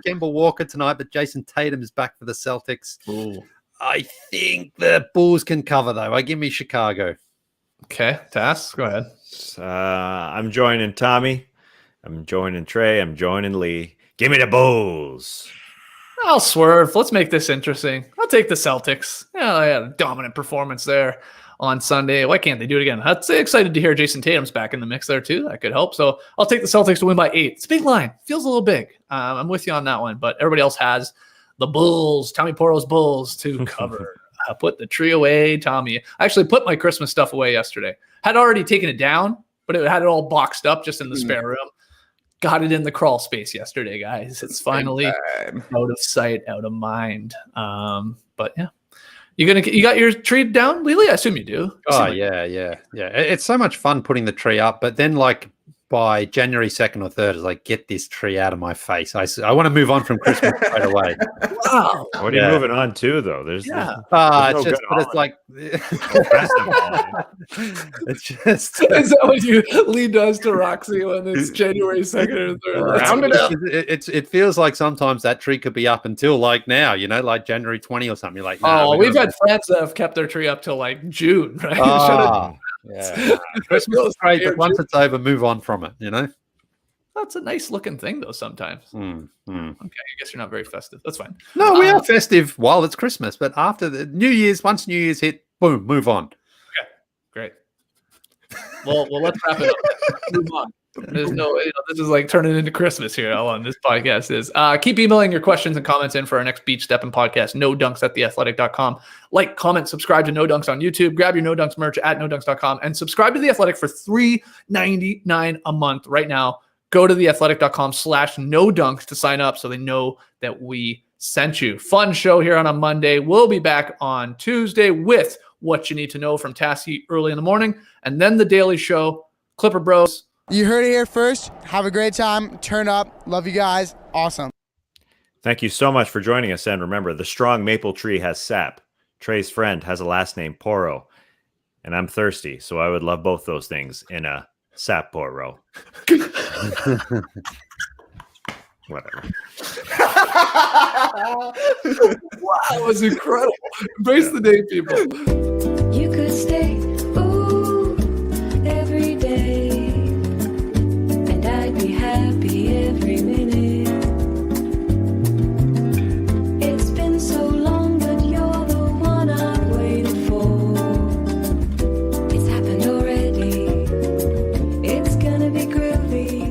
Kemba Walker tonight, but Jason Tatum is back for the Celtics. Ooh. I think the Bulls can cover, though. Give me Chicago. Okay, Tass, go ahead. I'm joining Tommy. I'm joining Trey. I'm joining Lee. Give me the Bulls. I'll swerve. Let's make this interesting. I'll take the Celtics. Yeah, I had a dominant performance there on Sunday. Why can't they do it again? I'm excited to hear Jason Tatum's back in the mix there too. That could help. So I'll take the Celtics to win by 8. It's a big line. Feels a little big. I'm with you on that one, but everybody else has the Bulls, Tommy Porro's Bulls to cover. I put the tree away, Tommy. I actually put my Christmas stuff away yesterday. Had already taken it down, but it had it all boxed up just in the spare room. Got it in the crawl space yesterday, guys. It's finally out of sight, out of mind. But yeah. You got your tree down, Lily? I assume you do. Yeah. It's so much fun putting the tree up, but then by January 2nd or 3rd, it's like, get this tree out of my face. I want to move on from Christmas right away. Wow. What are you moving on to, though? There's it's like it's just is that what Lee does to Roxy when it's January 2nd or 3rd? It feels like sometimes that tree could be up until now, like January 20 or something. You're like, we've had friends that have kept their tree up till June, right? Yeah. Christmas is great, but once it's over, move on from it, That's a nice looking thing, though, sometimes. Okay, I guess you're not very festive. That's fine. No, we are festive while it's Christmas, but after the New Year's, once New Year's hit, boom, move on. Okay, great. Well, let's wrap it up. Move on. There's no, this is like turning into Christmas here. How long this podcast is. Keep emailing your questions and comments in for our next Beach Steppin' podcast. NoDunks@theathletic.com. Like, comment, subscribe to No Dunks on YouTube. Grab your No Dunks merch at NoDunks.com and subscribe to The Athletic for $3.99 a month right now. Go to theathletic.com/NoDunks to sign up so they know that we sent you. Fun show here on a Monday. We'll be back on Tuesday with What You Need to Know from Tassie early in the morning, and then the Daily Show. Clipper Bros. You heard it here first. Have a great time. Turn up. Love you guys. Awesome. Thank you so much for joining us. And remember, the strong maple tree has sap. Trey's friend has a last name, Porro. And I'm thirsty, so I would love both those things in a sap Porro. Whatever. Wow, that was incredible. Embrace the day, people. You could stay